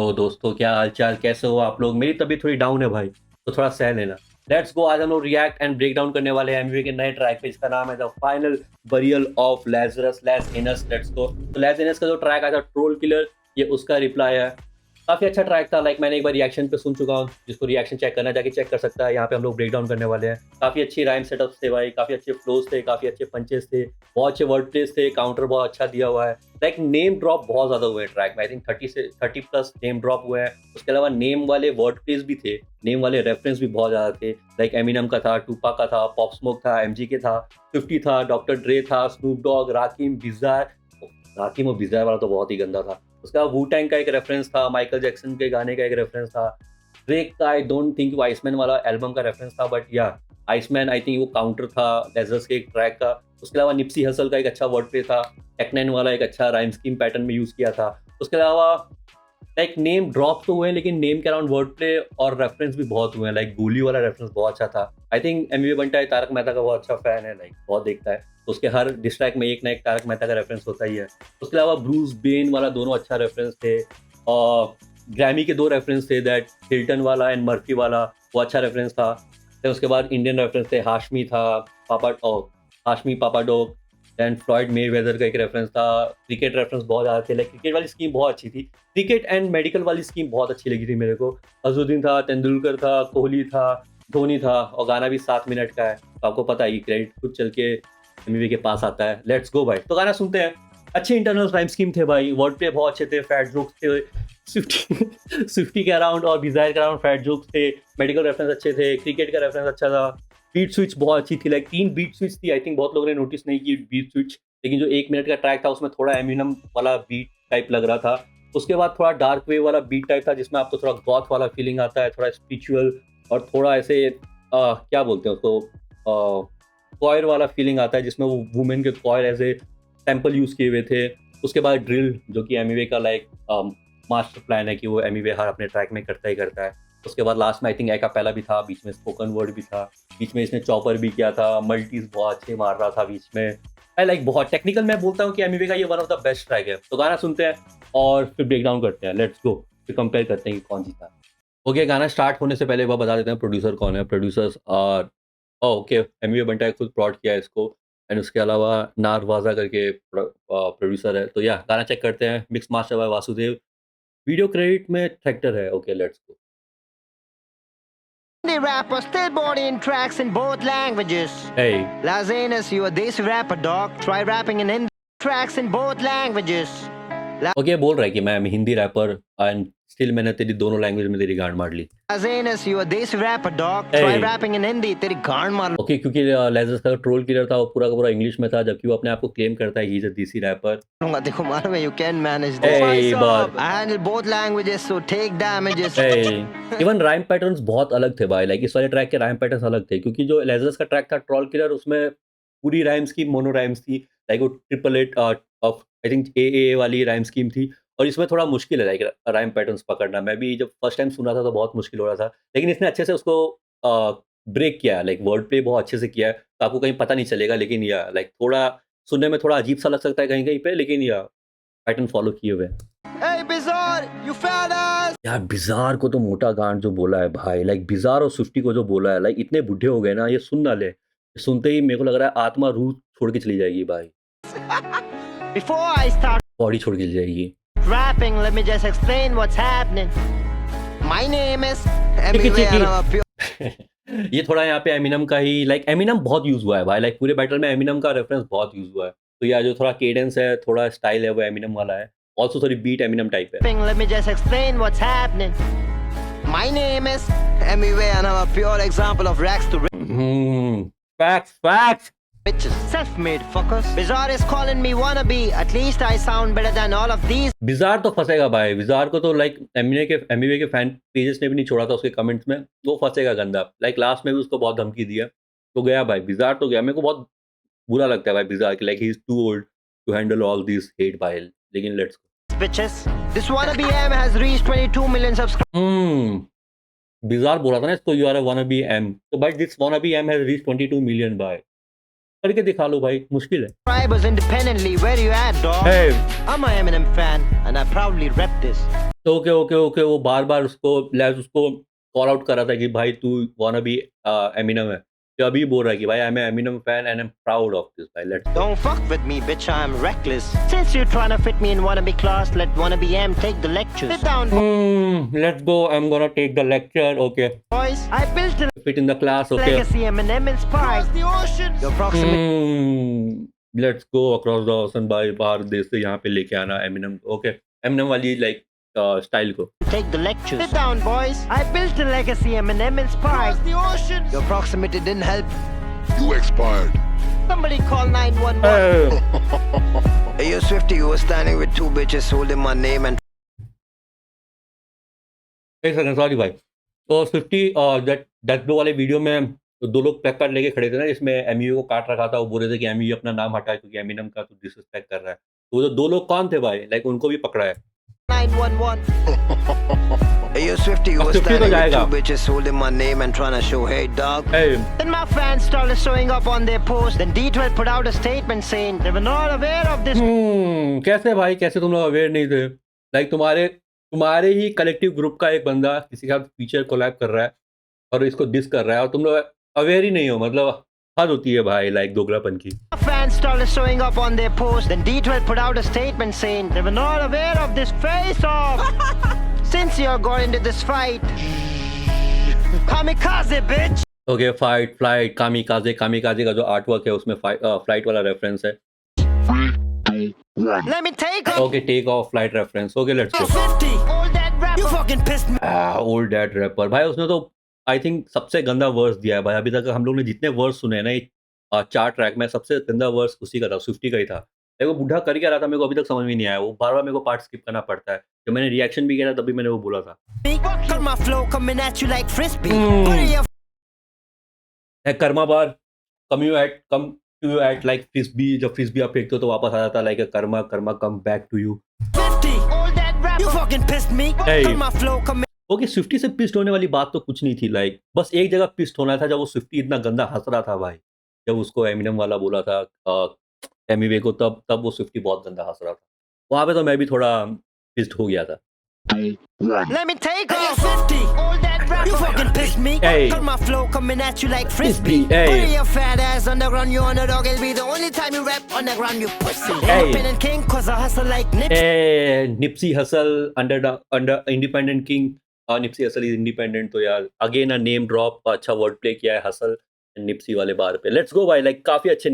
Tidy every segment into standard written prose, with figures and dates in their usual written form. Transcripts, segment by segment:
तो दोस्तों क्या हालचाल, कैसे हो आप लोग? मेरी तबीयत थोड़ी डाउन है भाई, तो थोड़ा सह लेना। लेट्स गो, आज हम लोग रिएक्ट एंड ब्रेक डाउन करने वाले हैं एमवी के नए ट्रैक पे, जिसका नाम है the final burial of Lazarus lesions. Let's go. तो लेस इनस का जो ट्रैक आया था ट्रोल किलर, ये उसका रिप्लाई है। काफ़ी अच्छा ट्रैक था, लाइक मैंने एक बार रिएक्शन पे सुन चुका हूँ। जिसको रिएक्शन चेक करना जाके चेक कर सकता है। यहाँ पे हम लोग ब्रेक डाउन करने वाले हैं। काफ़ी अच्छी राइम सेटअप्स थे भाई, काफ़ी अच्छे फ्लोज थे, काफ़ी अच्छे पंचेस थे, बहुत अच्छे वर्ड प्लेस थे, काउंटर बहुत अच्छा दिया हुआ है। लाइक नेम ड्रॉप बहुत ज़्यादा हुए हैं ट्रैक में। I think 30 plus name drop हुए हैं। उसके अलावा नेम वाले वर्ड प्लेस भी थे, नेम वाले रेफरेंस भी बहुत ज़्यादा थे। लाइक एमिनम का था, टूपा का था, पॉप स्मोक था, एमजी के था, 50 था, डॉक्टर ड्रे था, स्नूप डॉग, राकिम, बिजार। राकिम और बिजार वाला तो बहुत ही गंदा था। उसका वू टैंग का एक रेफरेंस था, माइकल जैक्सन के गाने का एक रेफरेंस था, ड्रेक का आई डोंट थिंक वो आइसमैन वाला एल्बम का रेफरेंस था, बट या आइसमैन आई थिंक वो काउंटर था लेज़र्स के एक ट्रैक का। उसके अलावा निप्सी हसल का एक अच्छा वर्ड प्ले था, टेक9 वाला एक अच्छा राइम स्कीम पैटर्न में यूज़ किया था। उसके अलावा लाइक नेम ड्रॉप तो हुए हैं, लेकिन नेम के अराउंड वर्ड प्ले और रेफरेंस भी बहुत हुए हैं। लाइक गोली वाला रेफरेंस बहुत अच्छा था। आई थिंक एमवी बंटा है तारक मेहता का बहुत अच्छा फैन है, लाइक बहुत देखता है, तो उसके हर डिस्ट्रैक में एक ना एक तारक मेहता का रेफरेंस होता ही है। उसके अलावा ब्रूस बेन वाला दोनों अच्छा रेफरेंस थे, और ग्रैमी के दो रेफरेंस थे, दैट हिल्टन वाला एंड मर्फी वाला, वो अच्छा रेफरेंस था। फिर उसके बाद इंडियन रेफरेंस थे, हाशमी था, हाशमी पापाडोक, एंड फ्लॉयड मेवेदर का एक रेफरेंस था। क्रिकेट रेफरेंस बहुत ज़्यादा थे, लाइक क्रिकेट वाली स्कीम बहुत अच्छी थी। क्रिकेट एंड मेडिकल वाली स्कीम बहुत अच्छी लगी थी मेरे को। अजुद्दीन था, तेंदुलकर था, कोहली था, धोनी था, और गाना भी 7 मिनट का है, तो आपको पता है कि क्रेडिट खुद चल के एमवी के पास आता है। लेट्स गो भाई, तो गाना सुनते हैं। अच्छे इंटरनल राइम स्कीम थे भाई, वर्ड प्ले बहुत अच्छे थे, फैट जोक्स थे, स्विफ्टी के अराउंड और डिजायर के अराउंड फैट जोक्स थे, मेडिकल रेफरेंस अच्छे थे, क्रिकेट का रेफरेंस अच्छा था, बीट स्विच बहुत अच्छी थी, लाइक 3 बीट स्विच थी। आई थिंक बहुत लोगों ने नोटिस नहीं की बीट स्विच, लेकिन जो 1 मिनट का ट्रैक था उसमें थोड़ा एमिनम वाला बीट टाइप लग रहा था। उसके बाद थोड़ा डार्क वेव वाला बीट टाइप था, जिसमें आपको थोड़ा गॉथ वाला फीलिंग आता है, थोड़ा स्पिरिचुअल, और थोड़ा ऐसे क्या बोलते हैं उसको, कॉयर वाला फीलिंग आता है, जिसमें वो वुमेन के choir as a temple use किए हुए थे। उसके बाद ड्रिल, जो कि एमिवे का लाइक मास्टर प्लान है कि वो एमिवे हर अपने ट्रैक में करता ही करता है। उसके बाद लास्ट में आई थिंक एका पहला भी था, बीच में स्पोकन वर्ड भी था, बीच में इसने चॉपर भी किया था, मल्टीज बहुत अच्छे मार रहा था बीच में। आई लाइक बहुत टेक्निकल, मैं बोलता हूँ कि एमिवे का ये one of the best track है। तो गाना सुनते हैं और फिर ब्रेक डाउन करते हैं। लेट्स गो, फिर कंपेयर करते हैं कि कौन जीता। ओके, गाना स्टार्ट होने से पहले वह बता देते हैं प्रोड्यूसर कौन है। प्रोड्यूसर्स आर ओके, एमवी बंटा ने खुद प्लॉट किया है इसको, एंड उसके अलावा नारवाजा करके प्रोड्यूसर है। तो या गाना चेक करते हैं। Mix master bye Vasudev, video credit में ट्रैक्टर है। Okay let's go. Indie rapper still bodying tracks in both languages. Hey, Lazanis, you a desi rapper, dog. Try rapping in indie tracks in both languages. Okay बोल रहा है कि मैं Hindi wrapper and still मैंने तेरी दोनों language में तेरी गांड मार ली। Lazanis, you a desi rapper, dog. Try Hey. rapping in Hindi, तेरी गांड मार ओके, क्योंकि लेज़र्स का ट्रोल किलर था वो पूरा का पूरा इंग्लिश में था, जबकि वो अपने आप को क्लेम करता है ही इज अ देसी रैपर। लूंगा। देखो मालूम है, you can manage this. Hey, but I handle both languages, so take damages. Even rhyme patterns बहुत अलग थे भाई, लाइक इस वाले ट्रैक के राइम पैटर्न्स अलग थे, क्योंकि जो लेज़र्स का ट्रैक था ट्रोल किलर, उसमें पूरी राइम स्कीम मोनो राइम्स थी, लाइक वो triple eight of I think A वाली राइम स्कीम थी। और इसमें थोड़ा मुश्किल है लाइक राइम पैटर्न्स पकड़ना। मैं भी जब फर्स्ट टाइम सुना था तो बहुत मुश्किल हो रहा था, लेकिन इसने अच्छे से उसको ब्रेक किया है, लाइक वर्ड प्ले बहुत अच्छे से किया है, तो आपको कहीं पता नहीं चलेगा, लेकिन या लाइक थोड़ा सुनने में थोड़ा अजीब सा लग सकता है कहीं कहीं पे, लेकिन या पैटर्न फॉलो किए हुए हैं। Hey, Bizarre, you found us. यार बिजार को तो मोटा गांड जो बोला है भाई, लाइक बिजार और सुफ्टी को जो बोला है, लाइक इतने बुढ़े हो गए ना, ये सुन ना ले, सुनते ही मेरे को लग रहा है आत्मा रूह छोड़ के चली जाएगी भाई, Before I start बॉडी छोड़ के चली जाएगी। rapping, let me just explain what's happening. My name is chikki MV, and I'm a pure चिकी। ये थोड़ा यहाँ पे एमिनम का ही, लाइक एमिनम बहुत यूज हुआ है भाई, लाइक पूरे बैटल में एमिनम का रेफरेंस बहुत यूज हुआ है। तो यार जो थोड़ा केडेंस है, थोड़ा स्टाइल है, वो एमिनम वाला है। ऑल्सो थोड़ी बीट एमिनम टाइप है। Let me just explain what's happening. My name is MV, and I'm a pure example of rags to facts. riches. Self-made fuckers. Bizarre is calling me wannabe. At least I sound better than all of these. Bizarre तो फंसेगा भाई, bizarre को तो like Emiway के fan pages ने भी नहीं छोड़ा था उसके कमेंट्स में, वो फंसेगा गंदा। लाइक लास्ट में भी उसको बहुत धमकी दिया, तो गया भाई, बिजार तो गया। मेरे को बहुत बुरा लगता है भाई बिजार के, like he is too old to handle all this hate भाई, लेकिन let's Bitches. This wannabe M has reached 22 million subscribers. Bizarre बोला था ना इसको, you are a wannabe M, तो भाई this wannabe M has reach 22 million भाई, करके दिखा लो भाई, मुश्किल है। Independently. Where you at, dog? Hey. I'm a Eminem fan, and I proudly rep this. तो ओके ओके ओके वो बार बार उसको कॉल आउट कर रहा था कि भाई तू वाना बी एमिनम है, तो अभी बोल रहा है कि भाई I am Eminem fan and I am proud of this भाई let's go. Don't fuck with me, bitch. I'm reckless. Since you're trying to fit me in wannabe class, let wannabe M take the lectures. Sit down, let's go I am gonna take the lecture okay boys. I built a fit in the class okay legacy Eminem inspired. Across the ocean. Your proximity. Let's go across the ocean भाई बाहर देश से यहाँ पे लेके आना Eminem okay Eminem वाली like style को। Take the lectures. Sit down, boys. I built a legacy Eminem inspired. Across the ocean. Your proximity didn't help. You expired. Somebody call 911. Hey, you Swifty, you were standing with two bitches holding my name and एक second sorry भाई। तो 50 that दो वाले video में दो लोग plug card लेके खड़े थे ना जिसमें एमयू को काट रखा था, वो बोल रहे थे कि एमयू अपना नाम हटाए क्योंकि एमिनम का तो डिसरिस्पेक्ट कर रहा है। तो वो जो दो लोग कौन थे भाई? लाइक उनको भी पकड़ा है। 911. Hey, you Swifty, you अब were 50 तो standing with जाएगा। two bitches holding my name and trying to show hate, dog. Hey, Then my fans started showing up on their post. Then D12 put out a statement saying they were not aware of this. कैसे भाई कैसे तुम लोग aware नहीं थे? Like तुम्हारे ही collective group का एक बंदा किसी के साथ फीचर कोलैब कर रहा है और इसको डिस कर रहा है और तुम लोग अवेयर ही नहीं हो, मतलब हद होती है भाई लाइक दोगलापन की। My fans started showing up on their post. Then D12 put out a statement saying they were not aware of this face-off. Since you got into this fight, kamikaze, bitch. Okay fight flight kamikaze का जो art work है उसमें flight वाला reference है। 3, 2, 1. Let me take off. Okay take off flight reference okay let's go. 50. All that rap. You fucking pissed me. Old dad rapper भाई उसने तो I think सबसे गंदा वर्स दिया है भाई अभी तक हम लोग ने जितने वर्स सुने हैं ना ये 4 ट्रैक में सबसे गंदा वर्स उसी का था, स्विफ्टी का ही था। लाइक वो बूढ़ा कर क्या रहा था मेरे को अभी तक समझ में नहीं आया, वो बार बार मेरे को पार्ट स्किप करना पड़ता है। जब मैंने रिएक्शन भी किया था तभी मैंने वो बोला था। Cut my flow coming at you like frisbee. Hmm. Bury your karma bar come to you at like frisbee, जब फ्रिस्बी आप फेंकते हो तो वापस आ जाता है like karma come back to you. 50. All that rap. You fucking pissed me. Hey. Cut my flow coming. Okay Swiftie से पिस्ट होने वाली बात तो कुछ नहीं थी, लाइक बस एक जगह पिस्ट होना था जब वो स्विफ्टी इतना गंदा हंस रहा था भाई, जब उसको एमिनम वाला बोला था एमिवे को, तब वो स्विफ्टी बहुत गंदा हंस रहा था। वहां पे तो मैं भी थोड़ा पिस्ट हो गया था। 2, 1. Let me take off. 50. All that rap. You fucking pissed me. Hey. Cut my flow coming at you like frisbee. Hey. Bury your fat ass underground. You underdog. It'll be the only time you rap underground. You pussy. Hey. Independent king 'cause I hustle like Nipsey. Nipsey hustle under independent king. Nipsey hustle is independent, तो यार again a name drop, अच्छा word play किया है hustle Nipsey वाले बार पे। Let's go भाई, like काफी अच्छे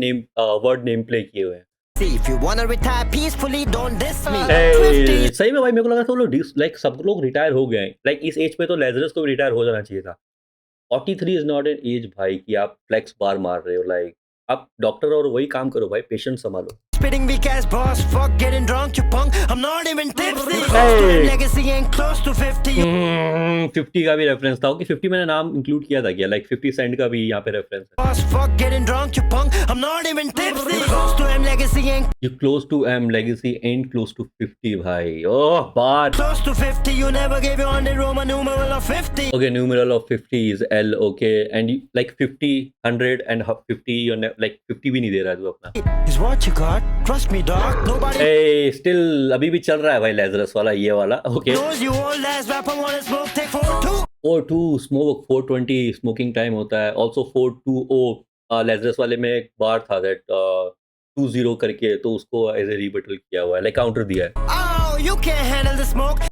वर्ड नेम प्ले किए हुए हैं। See, if you wanna retire peacefully, don't diss me. Hey, सही में भाई मेरे को लगा था वो लोग लाइक सब लोग रिटायर हो गए हैं, लाइक इस एज पे तो लेजरस को भी रिटायर हो जाना चाहिए था। 43 इज नॉट एन एज भाई कि आप फ्लेक्स बार मार रहे हो, लाइक आप डॉक्टर और वही काम करो भाई, पेशेंट संभालो। Spitting weak ass boss, fuck getting drunk, you punk. I'm not even tipsy. Hey. Legacy ain't close to 50. 50 का भी रेफरेंस था, ओके 50 मैंने नाम इंक्लूड किया था क्या, लाइक 50 सेंट का भी यहाँ पे रेफरेंस है। Boss, fuck getting drunk, you punk. I'm not even tipsy. Close to him, legacy ain't You close to M legacy ain't close to 50 भाई, ओह बार। close to 50. You never gave your 100 Roman numeral of 50. Okay, numeral of 50 is L, okay, and like 50, 100 and 50, you're like 50 भी नहीं दे रहा है तू अपना। Is what you got. Trust me, dog. Nobody Hey, still अभी भी चल रहा है भाई लेजरस वाला ये वाला, okay. knows you old ass rapper wanna smoke. Take 4-2. 4-2 smoke 420 smoking time होता है, ऑल्सो 420 लेजरस वाले में एक बार था दैट 20 करके, तो उसको एज ए रिबटल किया हुआ है, लाइक काउंटर दिया है। Oh, you can't handle the smoke.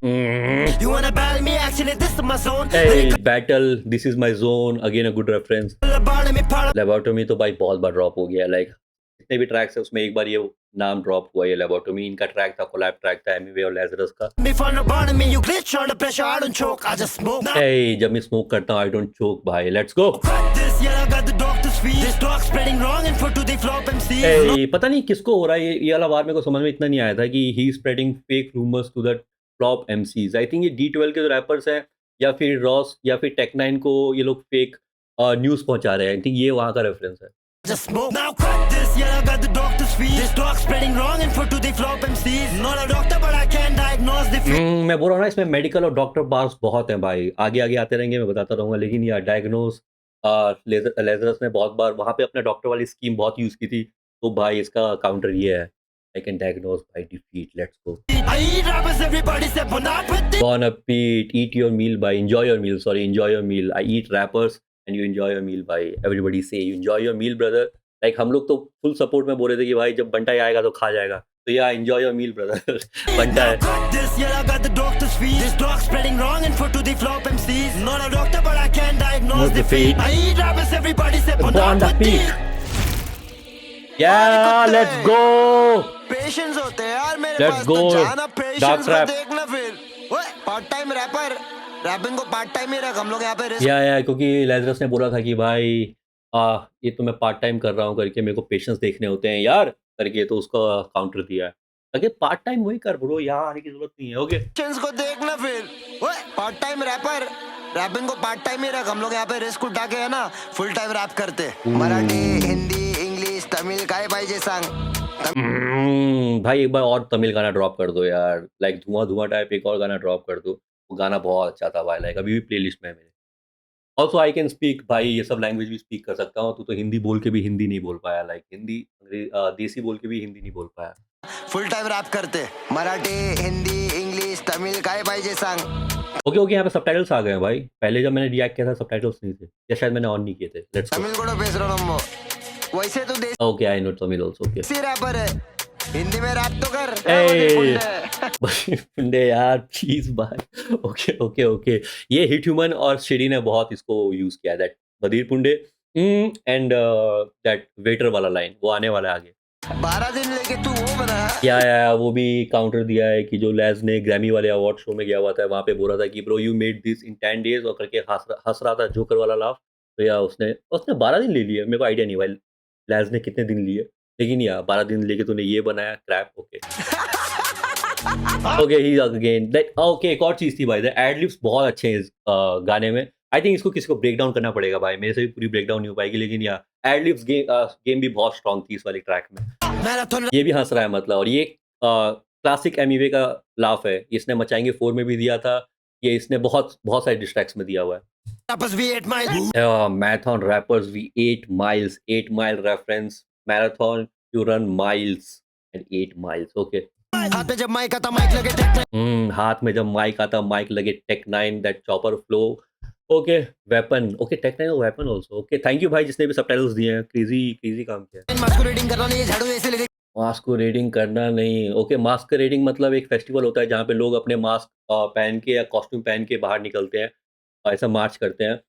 You wanna battle me? Actually, this is my zone. Hey, battle, this is my zone, again a good reference। Lobotomy, part लेबोटोमी तो भाई बहुत बार drop हो गया, लाइक जितने भी tracks है उसमें एक बार ये नाम ड्रॉप हुआ है लेबोटोमी। इनका ट्रैक था, कोलैब ट्रैक था एमिवे और लेजरस का। me for lobotomy. You glitch under pressure. I don't choke. I just smoke. Now, Hey, जब मैं स्मोक करता हूँ आई डोंट चोक भाई, let's go. cut this. Yeah, I got the doctor's fee. This dog spreading wrong and for to the flop MC. Hey, पता नहीं किसको हो रहा है ये वाला वार, मेरे को समझ में इतना नहीं आया था कि he spreading fake rumours to the flop MCs. I think ये D12 के जो रैपर्स हैं या फिर रॉस या फिर टेक9 को ये लोग फेक न्यूज़ पहुंचा रहे हैं, आई थिंक ये वहाँ का रेफरेंस है। Just smoke. Now cut this. Yeah, I got the doctor's fee. This dog spreading wrong and for to the flop MCs. Not a doctor, but I can diagnose the fear. मैं बोल रहा हूँ ना इसमें medical और doctor bars बहुत हैं भाई, आगे आगे आते रहेंगे, मैं बताता रहूँगा। लेकिन यार डायग्नोस लेजरस ने बहुत बार वहाँ पे अपने डॉक्टर वाली स्कीम बहुत यूज़ की थी, तो भाई इसका काउंटर ये है, I can diagnose by defeat, let's go. I I eat rappers, everybody say bon appetit. Bon appetit, eat your meal by, enjoy your meal, sorry, enjoy your meal. I eat rappers and you enjoy your meal by, everybody say you enjoy your meal brother. Like हम लोग तो full support में बोल रहे थे कि भाई जब बंटा आएगा तो खा जाएगा, तो या enjoy your meal brother. बंटा है. Got this, yeah, I got the doctor's fees. This dog spreading wrong info to the flop MCs. Not a doctor, but I can diagnose the feet. I eat rappers, everybody say bon appetit. Yeah, let's go. Patience होते हैं यार मेरे Let's pass go. तो जाना Dark patience को trap. देखना फिर। ओए पार्ट टाइम रैपर, रैपिंग को पार्ट टाइम ही रख, हम लोग यहाँ पे रिस्क या क्योंकि लेजरस ने बोला था कि भाई ये तो मैं पार्ट टाइम कर रहा हूँ करके, मेरे को पेशेंस देखने होते हैं यार करके, तो उसका काउंटर दिया है। अगर पार्ट टाइम वही कर ब्रो, यहाँ आने की जरूरत नहीं है। ओके पेशेंस को देखना फिर। ओए पार्ट टाइम रैपर, रैपिंग को पार्ट टाइम ही रख, हम लोग यहाँ पे रिस्क उठा के है ना फुल टाइम रैप करते। मराठी, हिंदी, इंग्लिश, तमिल काय पाहिजे सांग। भाई एक बार और तमिल गाना ड्रॉप कर दो यार, लाइक धुआं धुआं टाइप एक और गाना ड्रॉप कर दो, वो गाना बहुत अच्छा था भाई, लाइक अभी भी प्लेलिस्ट में है मेरे। ऑल्सो आई कैन स्पीक, भाई ये सब लैंग्वेज भी स्पीक कर सकता हूँ। तू तो हिंदी बोल के भी हिंदी नहीं बोल पाया, लाइक हिंदी देसी बोल के भी हिंदी नहीं बोल पाया। फुल टाइम रैप करते, मराठी, हिंदी, इंग्लिश, तमिल काय पाहिजे सांग। ओके यहाँ पे सबटाइटल्स आ गए हैं भाई। पहले जब मैंने रिएक्ट किया था सबटाइटल्स नहीं थे, या शायद मैंने ऑन नहीं किए थे। Let's go. तमिल को बेस रहा नंबो, वैसे तो desi okay I know Tamil also. Okay rapper है, हिंदी में रैप तो कर। Hey. पुंडे यार प्लीज भाई। ओके ओके ओके, ये हिट ह्यूमन और शेडी ने बहुत इसको यूज किया, दैट बदीर पुंडे एंड दैट वेटर वाला लाइन, वो आने वाला है आगे। 12 दिन लेके तू वो बना। या वो भी काउंटर दिया है कि जो लेज ने ग्रैमी वाले अवार्ड शो में गया हुआ था, वहाँ पे बोल रहा था कि bro you made this in 10 days और करके हंस रहा था जोकर वाला लाफ। तो या उसने 12 दिन ले लिए, मेरे को आइडिया नहीं भाई लेज ने कितने दिन लिए, लेकिन यार 12 दिन लेके तूने ये बनाया crap. Okay okay he again that. Okay एक और चीज थी भाई, द एडलिप्स बहुत अच्छे हैं इस गाने में। आई थिंक इसको किसी को ब्रेक डाउन करना पड़ेगा भाई, मेरे से भी पूरी ब्रेक डाउन नहीं हो पाएगी, लेकिन यार एडलिप्स गेम भी बहुत स्ट्रांग थी इस वाली ट्रैक में। मैराथन ये भी हंस रहा है मतलब, और ये क्लासिक एमिवे का लाफ है, इसने मचाएंगे 4 में भी दिया था, ये इसने बहुत बहुत सारे डिस्ट्रैक्ट्स में दिया हुआ है। रैपर्स भी 8 mile. Marathon rappers we 8 miles, 8 mile reference, marathon you run miles and 8 miles। Okay हाथ में जब माइक आता माइक लगे टेक हाथ में जब माइक आता माइक लगे take 9 that chopper flow. Okay weapon, okay take 9 weapon also. Okay thank you भाई जिसने भी सबटाइटल्स दिए हैं, क्रेजी काम किया है। मास्कुरेटिंग करना नहीं है, झाड़ू ऐसे ले मास्कुरेडिंग करना नहीं। ओके मास्कुरेडिंग मतलब एक फेस्टिवल होता है जहाँ पे लोग अपने मास्क पहन के या कॉस्ट्यूम पहन के बाहर निकलते हैं, ऐसा मार्च करते हैं।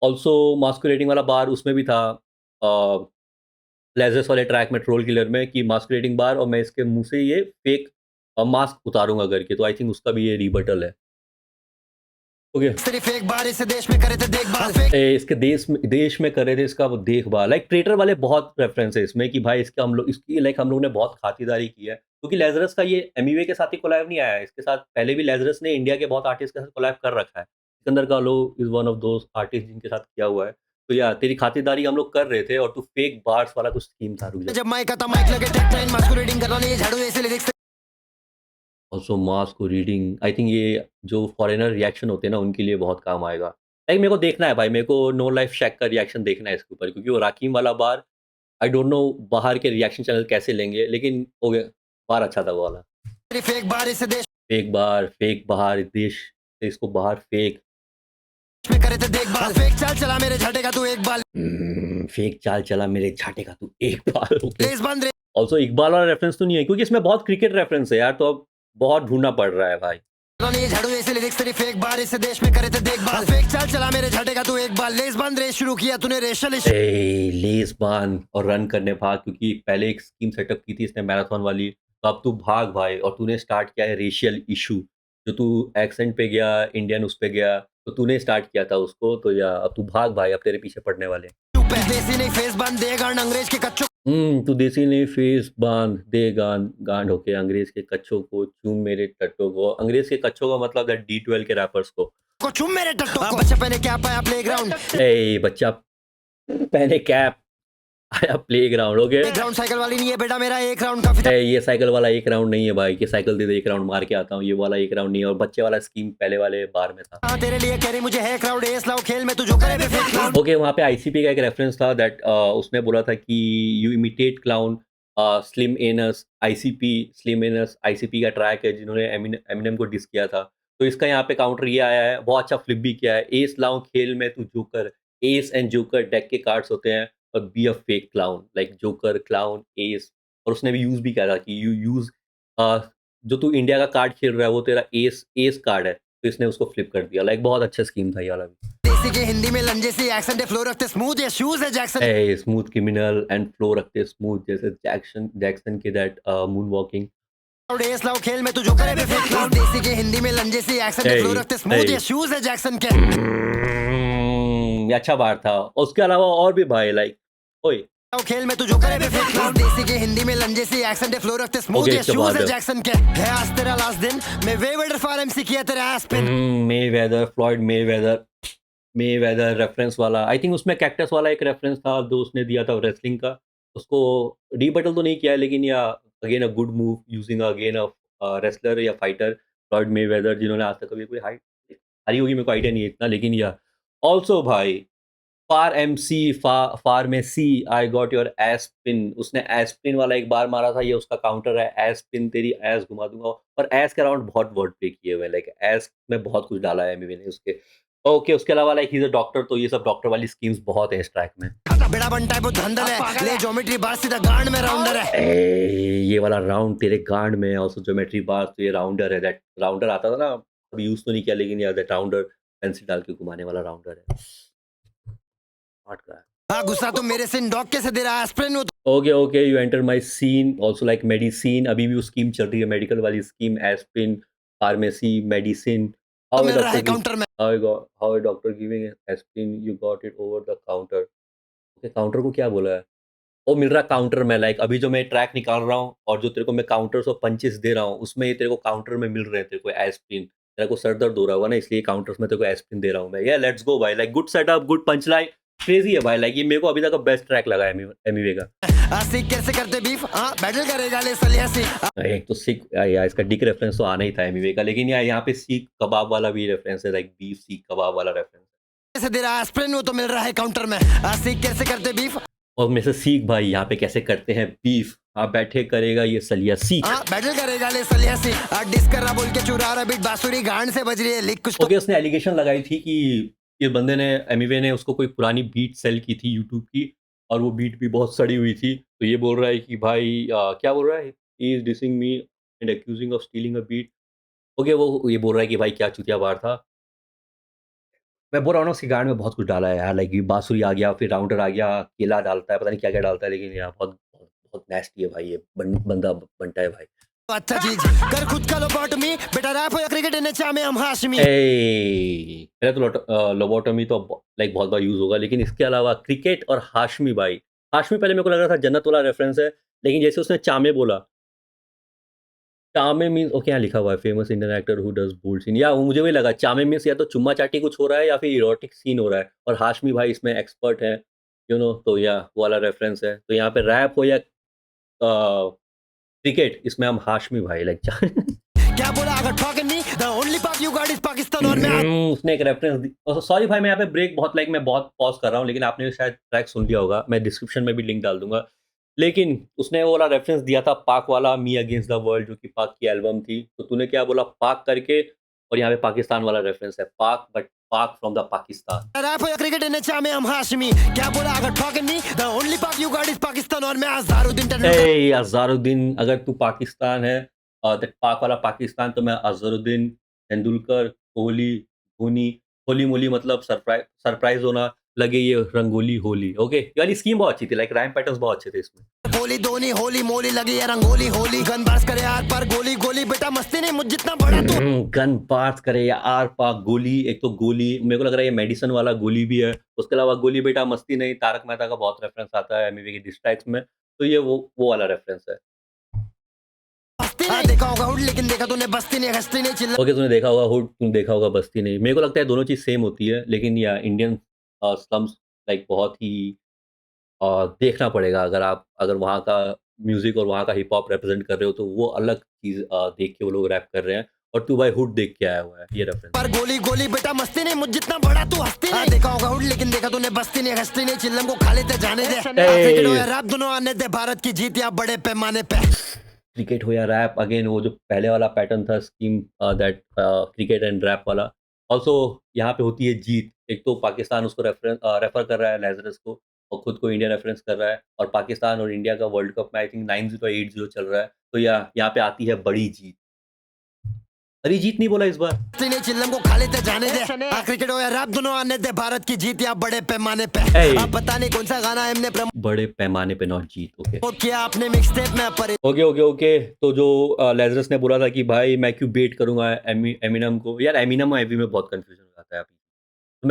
ऑल्सो मास्कुरेडिंग वाला बार उसमें भी था लेजर्स वाले ट्रैक में, ट्रोल किलर में, कि मास्कुरेडिंग बार और मैं इसके मुंह से ये फेक मास्क उतारूंगा करके, तो आई थिंक उसका भी ये रिबटल है। ओके सिर्फ एक बार इसे देश में करे थे देखभाल। इसके देश में करे थे इसका वो देखभाल, लाइक ट्रेटर वाले बहुत रेफरेंस है इसमें कि भाई इसके हम लोग इसकी लाइक हम लोग ने बहुत खातिरदारी की है, क्योंकि लेजरस का ये एमईवे के साथ ही कोलैब नहीं आया है, इसके साथ पहले भी लेजरस ने इंडिया के बहुत आर्टिस्ट के साथ कोलैब कर रखा है। सिकंदर कालो is one of those artist जिनके साथ किया हुआ है। तो यार तेरी खातिरदारी हम लोग कर रहे थे और तू फेक बार्स वाला कुछ स्कीम था। रुक जा। जब माइक आता माइक लगे टेक 9 मास्कुरेटिंग करना नहीं है, झाड़ू ऐसे ले ऑल्सो मास्क को रीडिंग, आई थिंक ये जो फॉरेनर रिएक्शन होते हैं ना उनके लिए बहुत काम आएगा। लाइक मेरे को देखना है भाई, मेरे को नो लाइफ शेक का रिएक्शन देखना है इसके ऊपर, क्योंकि वो राकीम वाला बार आई डोंट नो बाहर के रिएक्शन चैनल कैसे लेंगे, लेकिन हो गया बार अच्छा था वो वाला। सिर्फ एक बार इसे देश फेक बाहर देश से इसको बाहर फेक में करे थे देखभाल। फेक चाल चला मेरे झटे का तू एक बार फेक चाल चला मेरे छाटे का तू एक बार। लेस बंद रे ऑल्सो इकबाल वाला रेफरेंस तो नहीं है, क्योंकि इसमें बहुत क्रिकेट रेफरेंस है यार, तो अब बहुत ढूंढना पड़ रहा है भाई। नहीं है, झाड़ू ऐसे लिरिक्स सिर्फ एक बार इसे देश में करे थे देखभाल। फेक चाल चला मेरे झटे का तू एक बार लेस बंद रेस शुरू किया तूने रेशल लेस बांध और रन करने भाग, क्योंकि पहले एक स्कीम सेटअप की थी इसने मैराथन वाली, तो अब तू भाग भाई, और तूने स्टार्ट किया है रेशियल इशू, जो तू एक्सेंट पे गया इंडियन उस पे गया, तो तूने स्टार्ट किया था उसको, तो या अब तू भाग भाई, अब तेरे पीछे पड़ने वाले। देसी नहीं फेस बंद दे गांड अंग्रेज के कच्चों तू देसी नहीं फेस बांध दे गांड होके अंग्रेज के कच्चों को चूम मेरे टट्टों को। अंग्रेज के कच्चों का मतलब है D12 के रैपर्स को चुम मेरे टट्टों को। बच्चा पहने क्या पाया प्लेग्राउंड बच्चा पहने कैप आया प्लेग्राउंड। ओके ग्राउंड साइकिल वाली नहीं है बेटा, मेरा एक राउंड काफी। ये साइकिल वाला एक राउंड नहीं है भाई, कि साइकिल दे दे एक राउंड मार के आता हूँ, ये वाला एक राउंड नहीं है। और बच्चे वाला स्कीम पहले वाले बार में था। हाँ तेरे लिए कह रही मुझे है क्राउड एस लाओ खेल में तू जो करे ओके वहाँ पे ICP का एक रेफरेंस था दैट उसने बोला था कि you imitate clown slim anus ICP, slim anus ICP का ट्रैक है जिन्होंने एमिनेम को डिस किया था। तो इसका यहाँ पे काउंटर ये आया है, बहुत अच्छा फ्लिप भी किया है, एस लाऊं खेल में तू joker, S and joker deck के कार्ड्स होते हैं और be a fake clown, like joker, clown, S. और उसने भी यूज़ भी किया था कि यू यूज़ जो तू इंडिया का कार्ड खेल रहा है वो तेरा एस एस कार्ड है, तो इसने उसको फ्लिप कर दिया। लाइक बहुत अच्छा स्कीम था ये वाला भी। देसी के हिंदी में लंजे सी एक्सेंट है, फ्लो रखते स्मूथ, ये शूज है Jackson a smooth criminal and flow रखते स्मूथ जैसे जैक्सन जैक्सन के दैट मून वॉकिंग। एस लाओ खेल में तू जो करे फेक क्लाउन। देसी के हिंदी में लंजे सी एक्सेंट है, फ्लो Hey, रखते स्मूथ, ये hey. शूज है जैक्सन के। ये अच्छा बार था। उसके अलावा और भी भाई लाइक ओए लाओ खेल में तू जो करे फेक क्लाउन। देसी के हिंदी में लंजे सी एक्सेंट है, फ्लो रखते स्मूथ, Okay, ये इसके शूज बाद है है। जैक्सन के। है आज तेरा लास्ट दिन, मैं वे वेडर फॉर एमसी किया तेरा एस पिन। मे वेदर फ्लॉयड मे वेदर रेफरेंस वाला, आई थिंक उसमें कैक्टस वाला एक रेफरेंस था जो उसने दिया था रेसलिंग का। उसको रीबटल तो नहीं किया है लेकिन या again a good move using again a wrestler या फाइटर फ्लॉयड मे वेदर जिन्होंने आज तक कभी कोई हाई हारी होगी मेरे को आइडिया नहीं है इतना, लेकिन या ऑल्सो भाई far MC pharmacy I got your aspirin, उसने एस्पिन वाला एक बार मारा था, ये उसका काउंटर है, एस्पिन तेरी एस घुमा दूंगा। और एस के अराउंड बहुत वर्ड प्ले किए हुए हैं, लाइक एस में बहुत कुछ डाला है एमवी ने उसके। ओके उसके अलावा like he is a doctor, तो ये सब डॉक्टर वाली स्कीम्स बहुत है इस ट्रैक में। बेड़ा बनता है वो धंधल है, ले ज्योमेट्री बार सीधा गांड में राउंडर है। ये वाला राउंड तेरे गांड में, ऑल्सो ज्योमेट्री बार, तो ये राउंडर है, दैट राउंडर आता था ना, अभी यूज तो नहीं किया लेकिन यार दैट राउंडर पेंसिल डाल के घुमाने वाला राउंडर है। स्मार्ट का है। हाँ गुस्सा तो मेरे से डॉग कैसे दे रहा है एस्पिरिन, वो okay okay you enter my scene also like medicine, अभी भी वो स्कीम चल रही है मेडिकल वाली स्कीम, एस्पिरिन फार्मेसी मेडिसिन। तो हाउ ए मिल रहा है डॉक्टर काउंटर में। How a doctor giving aspirin you got it over the counter. Okay counter को क्या बोला है, वो मिल रहा काउंटर में, लाइक अभी जो मैं ट्रैक निकाल रहा हूँ और जो तेरे को मैं काउंटर्स और पंचेस दे रहा हूँ उसमें ये तेरे को काउंटर में मिल रहे हैं तेरे को एस्पिरिन। तेरे को सर दर्द हो रहा होगा ना, इसलिए काउंटर्स में तेरे को एस्पिरिन दे रहा हूँ मैं। या लेट्स गो भाई, like good setup, good punch line, crazy है भाई, लाइक ये मेरे को अभी तक का बेस्ट ट्रैक लगा है एमीवे का। सीख कैसे करते बीफ, हाँ बैटल करेगा ले सलियासी। एक तो सीख या इसका डिक रेफरेंस तो आना ही था एमीवे का, लेकिन यार यहाँ पे सीख कबाब वाला भी रेफरेंस है, लाइक बीफ सीख कबाब वाला रेफरेंस है। कैसे दे रहा है एस्पिरिन, वो तो मिल रहा है काउंटर में। सीख कैसे करते बीफ, और में से सीख भाई यहाँ पे कैसे करते हैं बीफ, आप बैठे करेगा ये सलिया सीख। हाँ बैटल करेगा ले सलियासी। डिस कर रहा बोल के चुरा रहा बीट, बांसुरी गांड से बज रही है, लिख कुछ तो। ओके उसने एलिगेशन लगाई थी कि ये बंदे ने एमीवे ने उसको कोई पुरानी बीट सेल की थी यूट्यूब की, और वो बीट भी बहुत सड़ी हुई थी, तो ये बोल रहा है कि भाई क्या बोल रहा है, he is dissing me and accusing of stealing a beat. Okay वो ये बोल रहा है कि भाई क्या चुतिया बार था। मैं बोल रहा हूँ ना उसके गाने में बहुत कुछ डाला है यार, लाइक ये बांसुरी आ गया, फिर राउंडर आ गया, केला डालता है, पता नहीं क्या-क्या डालता है, लेकिन यार बहुत बहुत बहुत नेस्टी है भाई ये बंदा बनता है भाई। अच्छा चीज कर खुद का लोबोटमी, बेटा रैप हो या क्रिकेट नेचा में हम हाशमी। पहले तो लोबोटमी तो लाइक बहुत बार यूज़ होगा, लेकिन इसके अलावा क्रिकेट और हाशमी भाई, हाशमी पहले मेरे को लग रहा था जन्नत वाला रेफरेंस है, लेकिन जैसे उसने चामे बोला, चामे मीन्स ओके यहाँ लिखा हुआ है famous Indian actor who does bold scene, या मुझे वही लगा चामे मीन्स या तो चुम्मा चाटी कुछ हो रहा है या फिर इरोटिक सीन हो रहा है, और हाशमी भाई इसमें एक्सपर्ट है तो या वो वाला रेफरेंस है, तो यहाँ पे रैप हो या क्रिकेट इसमें हम हाशमी भाई लाइक क्या बोला अगर ठोकन नहीं, द ओनली पाक यू गॉट इज पाकिस्तान और मैं उसने एक रेफरेंस दी। सॉरी भाई मैं यहाँ पे ब्रेक बहुत लाइक मैं बहुत पॉज कर रहा हूँ, लेकिन आपने शायद ट्रैक सुन लिया होगा, मैं डिस्क्रिप्शन में भी लिंक डाल दूंगा। लेकिन उसने वो वाला रेफरेंस दिया था पाक वाला, मी अगेंस्ट द वर्ल्ड, जो कि पाक की एल्बम थी, तो तूने क्या बोला पाक करके, और यहाँ पे पाकिस्तान वाला रेफरेंस है पाक, बट पाक फ्रॉम द पाकिस्तान। रैप हो या क्रिकेट नेचा में हम हाशमी। क्या बोला अगर ठोकन नहीं, द ओनली पाक यू गॉट इज पाकिस्तान और मैं अज़हरुद्दीन तेंदुलकर। ए अजहरुद्दीन, अगर तू पाकिस्तान है दैट पाक वाला पाकिस्तान, तो मैं अजहरुद्दीन, तेंदुलकर, कोहली, धोनी, होली मोली मतलब सरप्राइज होना लगे ये रंगोली होली। ओके ये वाली स्कीम बहुत अच्छी थी, लाइक राइम पैटर्न्स बहुत अच्छे थे इसमें। होली धोनी होली मोली लगी है रंगोली होली, गन बास करे आर पर गोली गोली, बेटा मस्ती नहीं मुझ जितना बड़ा तू। गन पार्ट करे या आर पाक गोली, एक तो गोली मेरे को लग रहा है ये मेडिसिन वाला गोली भी है, उसके अलावा गोली बेटा मस्ती नहीं, तारक मेहता का बहुत रेफरेंस आता है एमवी के डिस्ट्रैक्ट्स में, तो ये वो वाला रेफरेंस है। मस्ती नहीं देखा होगा हुड, लेकिन देखा तूने बस्ती नहीं हस्ती नहीं चिल्ला। ओके तूने देखा होगा हुड, तुम देखा होगा बस्ती नहीं, मेरे को लगता है दोनों चीज़ सेम होती है, लेकिन या इंडियन स्लम्स लाइक बहुत ही देखना पड़ेगा, अगर वहाँ का म्यूजिक और वहाँ का हिप हॉप रिप्रेजेंट कर रहे हो तो वो अलग चीज़ देख के वो लोग रैप कर रहे हैं, और तू भाई हुड देख के आया हुआ है, ये रेफरेंस। पर गोली गोली बेटा मस्ती नहीं, मुझ जितना बड़ा तू हस्ती नहीं। देखा होगा हुड लेकिन देखा तूने बस्ती नहीं, हस्ती नहीं, चिल्लम को खा लेते जाने दे। क्रिकेट हो या रैप दोनों आने दे, भारत की जीत या बड़े पैमाने पे। क्रिकेट हो या रैप, अगेन वो जो पहले वाला पैटर्न था scheme, that cricket and rap वाला। ऑल्सो यहाँ पे होती है जीत। एक तो पाकिस्तान उसको रेफर कर रहा है लैजरस को, और खुद को इंडिया रेफरेंस कर रहा है, और पाकिस्तान और इंडिया का वर्ल्ड कप में आई थिंक 9-0 8-0 चल रहा है। तो यहाँ पे आती है बड़ी जीत। अरे जीत नहीं बोला इस बार। नहीं, चिल्लम को खा लेते जाने दे। क्रिकेट हो या रैप दोनों आने दे, भारत की जीत या बड़े पैमाने पे। अब पता नहीं कौन सा गाना हमने बड़े पैमाने पे नॉट जीत। ओके किया आपने मिक्स टेप में पर। ओके। तो जो लेजरस ने बोला था कि भाई मैं क्यों बेट करूंगा एमिनम को, यार एमिनम और एवी में बहुत कंफ्यूजन हो जाता है अभी। तो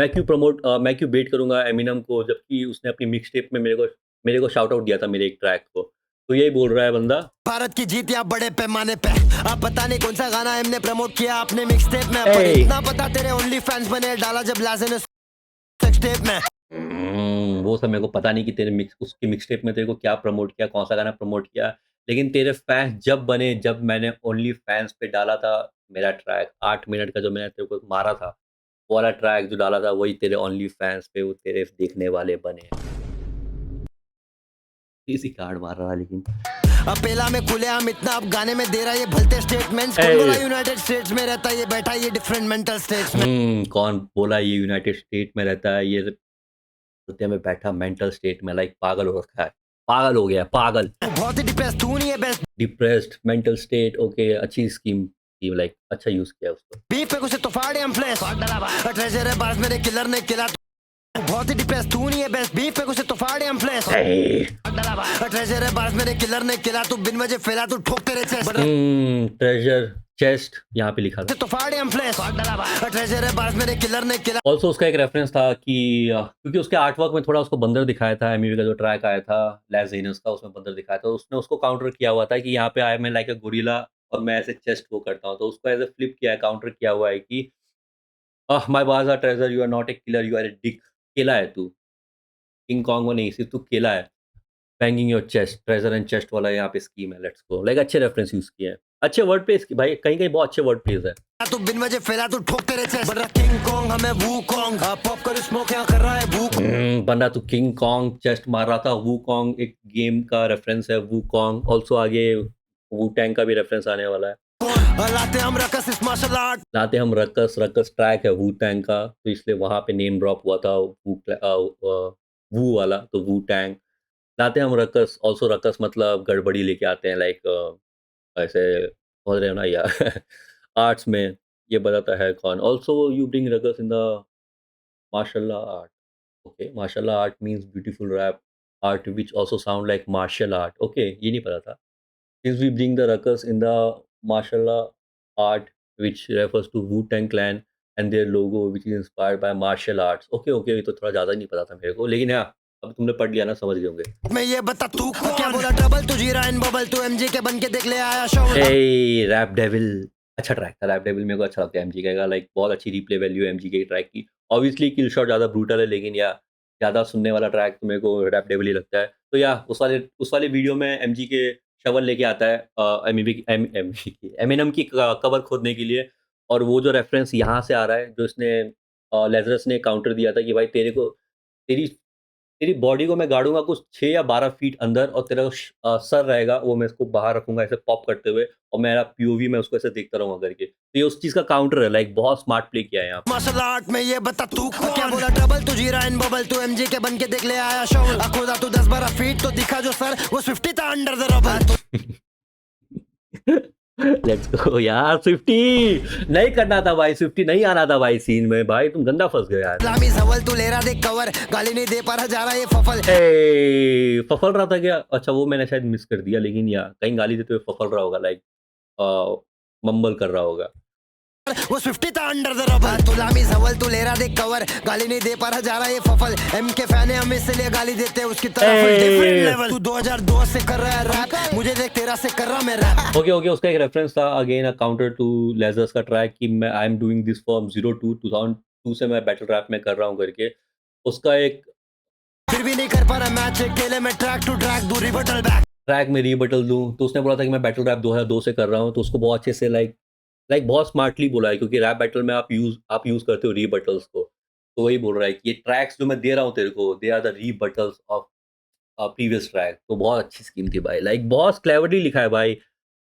मैं क्यों बेट करूंगा एमिनम को, जबकि उसने अपनी मिक्स टेप में मेरे को शाउट आउट दिया था मेरे एक ट्रैक को। तो यही बोल रहा है बंदा, भारत की जीत या बड़े पैमाने पे। अब पता नहीं कौन सा गाना हमने प्रमोट किया आपने मिक्स टेप में पर। इतना पता तेरे ओनली फैंस बने डाला जब लाजे ने सेक्स टेप में। वो सब मेरे को पता नहीं कि तेरे उसकी मिक्स टेप में तेरे को क्या प्रमोट किया, कौन सा गाना प्रमोट किया। लेकिन तेरे फैंस जब बने, जब मैंने ओनली फैंस पे डाला था मेरा ट्रैक 8 मिनट का, जो मैंने तेरे को मारा था, वो वाला ट्रैक जो डाला था, वही तेरे ओनली फैंस पे वो तेरे देखने वाले बने। इसी कार्ड मार रहा, लेकिन अब पहला में खुले हम इतना अब गाने में दे रहा है ये भलते स्टेटमेंट्स। कौन बोला यूनाइटेड स्टेट्स में रहता है ये बैठा ये डिफरेंट मेंटल स्टेट्स में। कौन बोला ये यूनाइटेड स्टेट में रहता है, ये हृदय में बैठा मेंटल स्टेट में, लाइक पागल हो रखा है, पागल हो गया, पागल। बहुत ही डिप्रेस्ड तू नहीं है best. Depressed mental state, okay, अच्छी स्कीम, लाइक अच्छा यूज किया उसको। बीफ पे कुछ तो फाड़े हम फ्लैश ट्रेजर है बाज मेरे किलर ने किला। बहुत ही डिप्रेस्ड तू नहीं है बेस्ट। बीफ पे कुछ तो फाड़े हम फ्लैश ट्रेजर है बाज मेरे किलर ने किला। तू बिन वजह फैला तू ठोक तेरे चेस्ट। ट्रेजर चेस्ट यहाँ पे लिखा था। तो फाड़े हम फ्लैश ट्रेजर है बाज मेरे किलर ने किला। ऑल्सो उसका एक रेफरेंस था कि क्योंकि उसके आर्टवर्क में थोड़ा उसको बंदर दिखाया था, एमवी का जो ट्रैक आया था लैस जेनस का, उसमें बंदर दिखाया था। उसने उसको काउंटर किया हुआ था कि यहाँ पे आई मैं लाइक अ गोरिल्ला, और मैं ऐसे चेस्ट वो करता हूँ। तो उसको एज ए फ्लिप किया है, काउंटर किया हुआ है कि my bars are treasure, you are not a killer, you are a dick. केला है तू, किंग कॉन्ग वो नहीं, सिर्फ तू केला है। Banging your chest, treasure and chest वाला यहाँ पे स्कीम है। लेट्स गो, लाइक अच्छे रेफरेंस यूज किए हैं, अच्छे वर्ड प्लेस भाई, कहीं कहीं बहुत अच्छे वर्ड प्लेस है। तू बिन वजह फैला तू ठोक तेरे चेस्ट। बन रहा किंग कॉन्ग हमें वू कॉन्ग, पॉप कर स्मोक यहाँ कर रहा है वू। बन रहा तू किंग कॉन्ग, चेस्ट मार रहा था। वू कॉन्ग एक गेम का रेफरेंस है, वू कॉन्ग। ऑल्सो आगे वू टैंग का भी रेफरेंस आने वाला है। लाते हम रकस इस मार्शल आर्ट, लाते हम रकस, रकस ट्रैक है वू टैंग का, तो इसलिए वहां पे नेम ड्रॉप हुआ था वू वाला, तो वू टैंग। लाते हम रकस, ऑल्सो रकस मतलब गड़बड़ी लेके आते हैं, लाइक ऐसे समझ रहे हो ना यार। आर्ट्स में ये बताता है कौन। Also you bring ruckus in the martial art. Okay, martial art means beautiful rap art which also sound like martial art. Okay, ये नहीं पता था। Since we bring the ruckus in the martial art which refers to Wu-Tang Clan and their logo which is inspired by martial arts. Okay, ये तो थोड़ा ज़्यादा नहीं पता था मेरे को, लेकिन हाँ अब तुमने पढ़ लिया ना, समझ गए होंगे। मैं ये बता तू क्या बोला ट्रबल, तू जीरा इन बबल, तू एमजी के बन के देख ले आया शो। Hey, रैप डेविल अच्छा ट्रैक था। रैप डेविल मेरे को अच्छा लगता है एमजी का, लाइक बहुत अच्छी रिप्ले वैल्यू है एमजी के ट्रैक की। ऑब्वियसली किल शॉट ज़्यादा ब्रूटल है, लेकिन या ज़्यादा सुनने वाला ट्रैक तो मेरे को रैप डेविल ही लगता है। तो या उस वाले वीडियो में एमजी के शवल लेके आता है एमिनम की कवर खोदने के लिए, और वो जो रेफरेंस यहाँ से आ रहा है, जो इसने लेजरस ने काउंटर दिया था कि भाई तेरी बॉडी को मैं गाड़ूंगा कुछ 6 या 12 फीट अंदर, और तेरा सर रहेगा वो मैं इसको बाहर रखूंगा ऐसे पॉप करते हुए, और मेरा पीओवी में उसको ऐसे देखता रहूंगा करके। तो ये उस चीज का काउंटर है, लाइक बहुत स्मार्ट प्ले किया है यहाँ पे। मार्शल आर्ट में ये बता तू क्या बोला ट्रबल, तू जीरा इन बबल, तू एमजी के बन के देख ले आया शो। खुदा तू 10-12 फीट तो दिखा जो सर वो 50 था under the rubber. Let's go यार, 50 नहीं करना था भाई, 50 नहीं आना था भाई सीन में। भाई तुम गंदा फंस गए यार। लामी सवल तू ले रहा देख कवर, गाली नहीं दे पा रहा जा रहा ये फफल। फफल रहा था क्या? अच्छा वो मैंने शायद मिस कर दिया, लेकिन यार कहीं गाली देते हुए फफल रहा होगा, लाइक मम्बल कर रहा होगा। वो 50 था अंडर द रबर। तू लामी सवल तू ले रहा देख कवर, गाली नहीं दे पा रहा जा रहा ये फफल। एम के फैन है हम इसलिए गाली देते हैं उसकी तरफ डिफरेंट लेवल। तू 2002 से कर रहा है रैप, मुझे देख तेरा से कर रहा मैं रैप। ओके उसका एक रेफरेंस था, again a counter to Lazers का ट्रैक कि मैं I am doing this from 2002 से मैं बैटल रैप में कर रहा हूँ करके। उसका एक फिर भी नहीं कर पा रहा मैच अकेले में, ट्रैक टू ट्रैक दूं रिबटल बैक। ट्रैक में रिबटल दूं, तो उसने बोला था कि मैं बैटल रैप 2002 से कर रहा हूँ, तो उसको बहुत अच्छे से लाइक लाइक बहुत स्मार्टली बोला है क्योंकि रैप बैटल में आप यूज़ करते हो रीबटल्स को। तो वही बोल रहा है कि ये ट्रैक्स जो मैं दे रहा हूँ तेरे को, they are the rebuttals of previous track. तो बहुत अच्छी स्कीम थी भाई, लाइक बहुत क्लेवरली लिखा है भाई।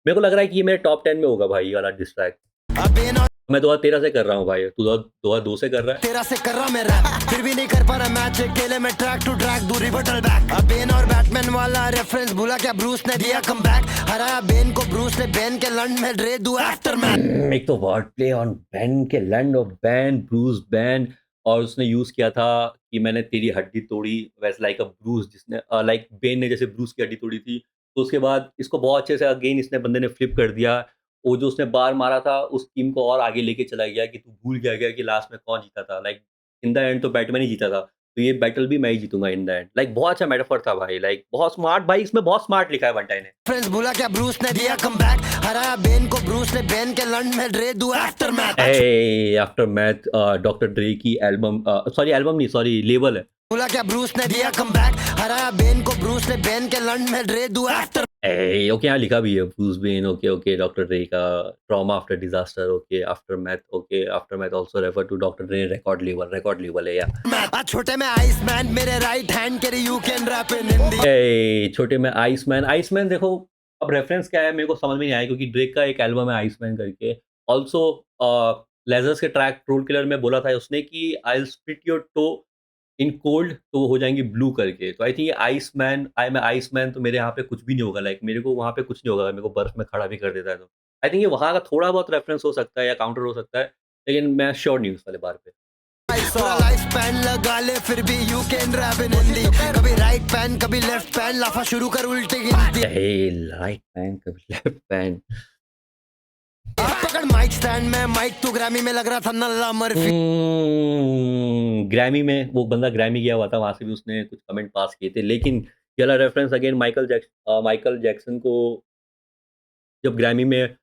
मेरे को लग रहा है कि ये मेरे टॉप 10 में होगा भाई ये वाला डिस ट्रैक। अबे ना मैं 2013 से कर रहा हूँ भाई, तू 2002 से कर रहा है। तेरा से कर रहा मैं रैप, फिर भी नहीं कर पा रहा मैच, अकेले में ट्रैक टू ट्रैक दूरी बटल बैक। अब बेन और बैटमैन वाला रेफरेंस भूला क्या, ब्रूस ने दिया कमबैक, हराया बेन को ब्रूस ने, बेन के लंड में ड्रे दू आफ्टर मैन। एक तो वर्ड प्ले ऑन बैन के land of ban, Bruce ban. और उसने यूज़ किया था कि मैंने तेरी हड्डी तोड़ी, वैसे लाइक अ ब्रूस जिसने लाइक बेन ने जैसे ब्रूस की हड्डी तोड़ी थी। तो उसके बाद इसको बहुत अच्छे से अगेन इसने बंदे ने फ्लिप कर दिया। वो जो उसने बार मारा था उस टीम को और आगे लेके चला गया कि तू भूल गया कि लास्ट में कौन जीता था। लाइक इन द एंड तो बैटमैन ही जीता था। तो ये बैटल भी मैं ही जीतूँगा इन द एंड। लाइक बहुत अच्छा मेटाफर था भाई, लाइक बहुत स्मार्ट भाई, इसमें बहुत स्मार्ट लिखा है बंटाई ने। फ्रेंड्स भूला क्या, ब्रूस ने दिया कमबैक, हराया बेन को ब्रूस ने, बेन के लंड में ड्रे दू after man. A after math doctor ड्रे की एल्बम, सॉरी एल्बम नहीं, सॉरी लेबल है। भूला क्या, ब्रूस ने दिया कमबैक, हराया बेन को ब्रूस ने, बेन के लंड में ड्रे दू आफ्टर। ए ओके, यहाँ लिखा भी है Bruce Ben, okay okay, doctor Dre का trauma after disaster, okay, aftermath, okay, aftermath also refer to doctor Dre record level है यार। आज छोटे में आइसमैन, मेरे राइट हैंड के you can rap in Hindi. ए छोटे में आइसमैन देखो अब रेफरेंस क्या है मेरे को समझ में नहीं आया क्योंकि ड्रेक का एक एल्बम है आइसमैन करके। ऑल्सो लेजर्स के ट्रैक ट्रोल किलर में बोला था उसने कि I will split your toe in cold, तो वो हो जाएंगी ब्लू करके। तो आई थिंक ये आइसमैन तो मेरे यहाँ पे कुछ भी नहीं होगा, लाइक मेरे को वहाँ पे कुछ नहीं होगा अगर मेरे को बर्फ में खड़ा भी कर देता है तो। आई थिंक ये वहाँ का थोड़ा बहुत रेफरेंस हो सकता है या काउंटर हो सकता है, लेकिन मैं श्योर नहीं हूँ इस वाले बार पे। पूरा लाइफ स्पैन लगा ले फिर भी you can rap in Hindi, कभी राइट पैन कभी लेफ्ट पैन, लाफा शुरू कर उल्टी गिनती। राइट पैन कभी लेफ्ट पैन। आप पकड़ माइक स्टैंड में, माइक तो ग्रैमी में लग रहा था नल्ला मर्फी। ग्रैमी में वो बंदा ग्रैमी गया हुआ था, वहाँ से भी उसने कुछ कमेंट पास किए थे। लेकिन ये वाला रेफरेंस अगेन माइकल जैक्सन को जब ग्रैमी में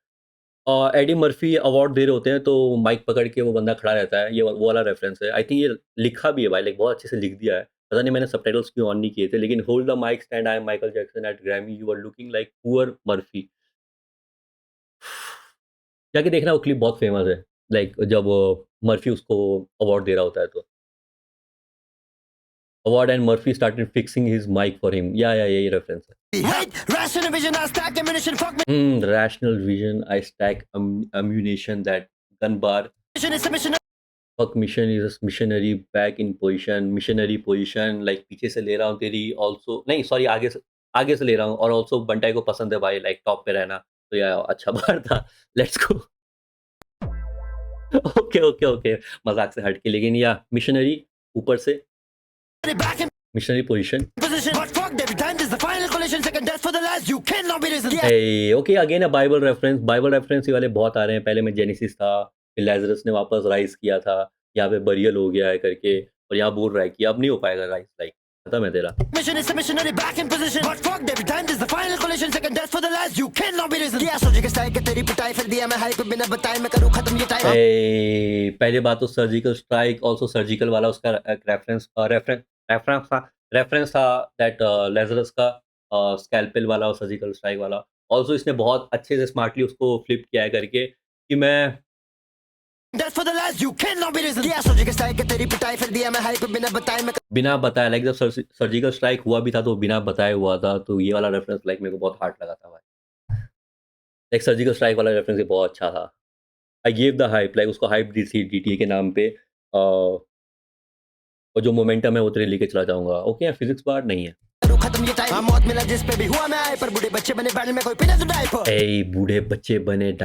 एडी मर्फी अवार्ड दे रहे होते हैं तो माइक पकड़ के वो बंदा खड़ा रहता है, ये वो वाला रेफरेंस है। आई थिंक ये लिखा भी है भाई, लाइक बहुत अच्छे से लिख दिया है। पता नहीं मैंने सबटाइटल्स क्यों ऑन नहीं किए थे, लेकिन hold the mic stand, I am Michael Jackson at Grammy, you are looking like poor Murphy. जाके देखना वो क्लिप बहुत फेमस है, लाइक जब मर्फी उसको अवार्ड दे रहा होता है तो award and Murphy started fixing his mic for him, या यही रेफरेंस है। Rational vision, I stack ammunition, fuck Rational vision, I stack ammunition, that gun bar, mission is a mission. fuck mission is a missionary back in position, missionary position, like पीछे से ले रहा हूँ तेरी, also नहीं sorry आगे से ले रहा हूँ, और also बंटाई को पसंद है भाई लाइक टॉप पे रहना, तो यार अच्छा बार था, let's go. Okay okay okay, मजाक से हट के, लेकिन या मिशनरी ऊपर से Back in missionary position. position, but fuck every time this is the final collision, second death for the last, you cannot be risen. Okay again Bible reference ये वाले बहुत आ रहे हैं। पहले में जेनेसिस था, फिर लाजरस ने वापस राइज किया था, यहाँ पे बरियल हो गया है करके, और यहाँ बोल रहा है कि अब नहीं हो पाएगा राइज, लाइक खत्म है तेरा। Mission is a missionary back in position, but fuck every time this is the final collision, second death for the last, you cannot be risen. Yeah, सोची के स्टाइल के तेरी पिटाई, फिर दिया मैं हाइप बिना बताए मैं करूँ खत्म ये टाइम। पहले बात तो सर्जिकल स्ट्राइक, ऑल्सो सर्जिकल वाला उसका रेफरेंस था दैट लेजरस का स्कैल्पेल वाला और सर्जिकल स्ट्राइक वाला। ऑल्सो इसने बहुत अच्छे से स्मार्टली उसको फ्लिप किया है करके कि मैं Death for the last, you cannot be risen. Yeah, सोची के स्टाइल के तेरी पिटाई, फिर दिया मैं हाइप बिना बताए मैं बिना बताए, लाइक जब सर्जिकल स्ट्राइक हुआ भी था तो बिना बताए हुआ था, तो ये वाला रेफरेंस लाइक मेरे को बहुत हार्ड लगा था भाई। लाइक सर्जिकल स्ट्राइक वाला रेफरेंस ये बहुत अच्छा था। I give the hype, like उसको हाइप दी थी डीटीए के नाम पे, और जो मोमेंटम है वो तेरे लेके चला जाऊंगा। ओके फिजिक्स बार नहीं है। करूँ खत्म ये टाइम। मौत मिला जिस पे भी हुआ मैं आए, पर बूढ़े बच्चे बने बैटल में कोई पिना तो डाइपर। ए बूढ़े बच्चे बने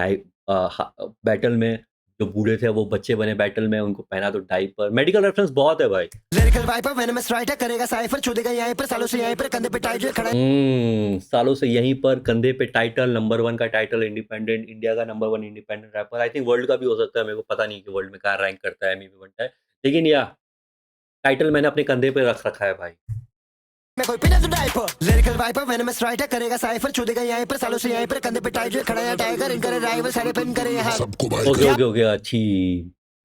बैटल में, जो बूढ़े थे वो बच्चे बने बैटल में, उनको पहना तो डाइपर। मेडिकल रेफरेंस बहुत है भाई। लिरिकल वाइपर वेनमस राइटर करेगा साइफर, छूदेगा यहीं पर सालों से यहीं पर कंधे पे टाइटल खड़ा है। सालों से यहीं पर कंधे पे टाइटल, नंबर 1 का टाइटल, इंडिपेंडेंट इंडिया का number 1 independent rapper. I think world का भी हो सकता है, मेरे को पता नहीं कि वर्ल्ड में कहाँ रैंक करता है, एमईपी बनता है, लेकिन या टाइटल मैंने अपने कंधे पे रख रखा है भाई। मैं कोई पिना तो diaper. Lyrical viper venomous writer करेगा साइफर, छूदेगा यहीं पर सालों से यहीं पर कंधे पे टाइटल खड़ा है। टाइगर इनकर राइवल सारे पिन करे यहाँ। सबको भाई ओके अच्छी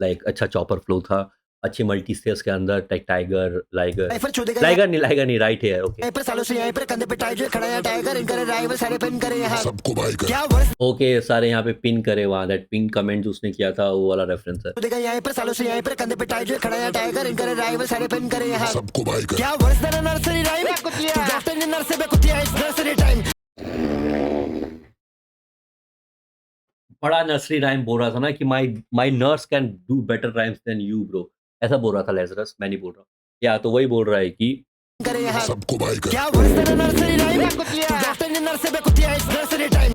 लाइक अच्छा चॉपर फ्लो था। अच्छी मल्टीज थे उसके अंदर, टाइगर, लाइगर, लाइफर चोदेगा लाइगर नहीं, राइट है, ओके। यहीं पर सालों से यहीं पर कंधे पे टाइगर खड़ा है टाइगर इनका राइवल सारे पिन करे यहाँ सबको भाई कर क्या वर्ष ओके, सारे यहाँ पे पिन करे, वहाँ दैट पिन कमेंट जो उसने किया था वो वाला रेफरेंस है। चोदेगा यहीं पर सालों से यहीं पर कंधे पे टाइगर खड़ा है टाइगर इनका राइवल सारे पिन करे यहाँ सबको भाई कर क्या वर्ष देना नर्सरी राइम डॉक्टर ने नर्सरी पे कुतिया इस नर्सरी टाइम बड़ा नर्सरी राइम बोल रहा था ना कि my my nurse can do better rhymes than you bro, ऐसा बोल रहा था लेजरस, मैं नहीं बोल रहा। या तो वही बोल रहा है कि करे यहाँ सबको भाई कर क्या वर्ष देना नर्सरी राइम डॉक्टर ने नर्सरी पे कुतिया इस nursery time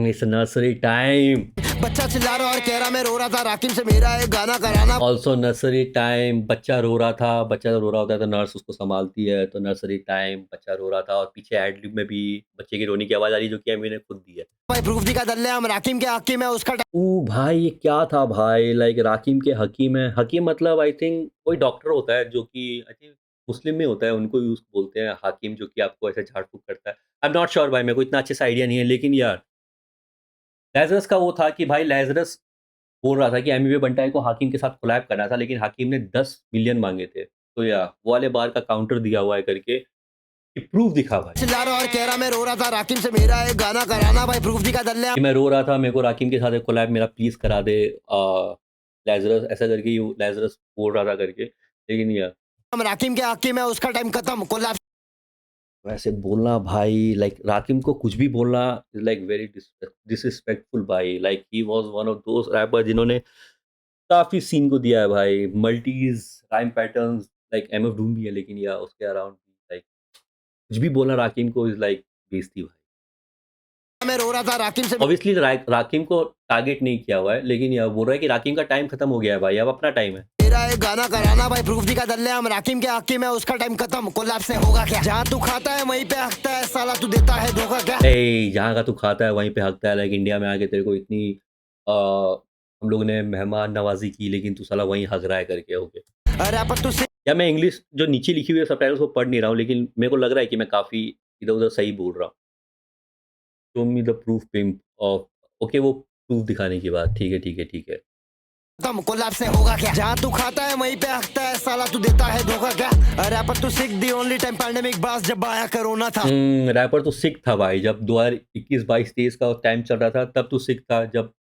it's nursery time, बच्चा चिल्ला रहा और कह रहा मैं रो रहा था राकिम से मेरा एक गाना कराना ऑल्सो नर्सरी टाइम। बच्चा रो रहा था, बच्चा रो रहा होता है तो नर्स उसको संभालती है, तो नर्सरी टाइम बच्चा रो रहा था। और पीछे एड लिब में भी बच्चे की रोने की आवाज आ रही है जो कि एमी ने खुद दी है। भाई प्रूफ दी का दल्ले हम राकिम के हकी में उसका ओ भाई ये क्या था भाई, लाइक राकिम के हकीम है। हकीम मतलब आई थिंक कोई डॉक्टर होता है जो कि आई थिंक मुस्लिम में होता है, उनको यूज बोलते हैं हाकिम, जो कि आपको ऐसे झाड़ फूक करता है। आई एम नॉट श्योर भाई, मेरे को इतना अच्छे से आइडिया नहीं है, लेकिन यार लेजरस का वो था कि भाई लेजरस बोल रहा था कि एमी बंटाई को हाकिम के साथ कोलैब करना था, लेकिन हाकिम ने 10 मिलियन मांगे थे। तो या वो वाले बार का काउंटर दिया हुआ है करके कि प्रूफ दिखा भाई चिल्ला रहा और कह रहा मैं रो रहा था राकिम से मेरा एक गाना कराना भाई प्रूफ दी का दल्ले कि मैं रो रहा था, मेरे को राकिम के साथ एक कोलैब मेरा प्लीज करा दे लेजरस, ऐसा करके लेजरस बोल रहा था करके। लेकिन यार हम राकिम के हकी में उसका टाइम खत्म कोलाब वैसे बोलना भाई, लाइक राकिम को कुछ भी बोलना इज लाइक वेरी डिसरिस्पेक्टफुल भाई। Like he was one of those rapper जिन्होंने काफी सीन को दिया है भाई, multis rhyme patterns, like MF Doom भी है, लेकिन या उसके अराउंड लाइक कुछ भी बोलना राकिम को इज लाइक बेइज्जती भाई। मैं रो रहा था राकिम से ऑब्वियसली राकिम को टारगेट नहीं किया हुआ है, लेकिन यह बोल रहा है कि राकिम का टाइम खत्म हो गया है भाई, अब अपना टाइम है। मेरा एक गाना कराना भाई प्रूफ दी का दल्ले हम राकिम के हकी में उसका टाइम खत्म कोलाब से होगा क्या जहाँ तू खाता है वहीं पे हकता है साला तू देता है धोखा क्या ए जहाँ का तू खाता है वहीं पे हकता है, लाइक इंडिया में आके तेरे को इतनी आ, हम लोग ने मेहमान नवाजी की, लेकिन तू साला वहीं हक रहा है करके। ओके, अरे पर तू या मैं इंग्लिश जो नीचे लिखी हुई है सबटाइटल्स को पढ़ नहीं रहा हूँ, लेकिन मेरे को लग रहा है कि मैं काफ़ी इधर-उधर सही बोल रहा हूँ। Show me the proof pimp of, okay वो प्रूफ दिखाने की बात, ठीक है, ठीक है, ठीक है। खत्म कोलाब से होगा क्या जहाँ तू खाता है वहीं पे हकता है साला तू देता है धोखा क्या अरे पर तू Sikh the only time pandemic बास जब आया कोरोना था रैपर तो सिक था भाई, जब 2021, 22, 23 का टाइम चल रहा था तब तो सिक था, जब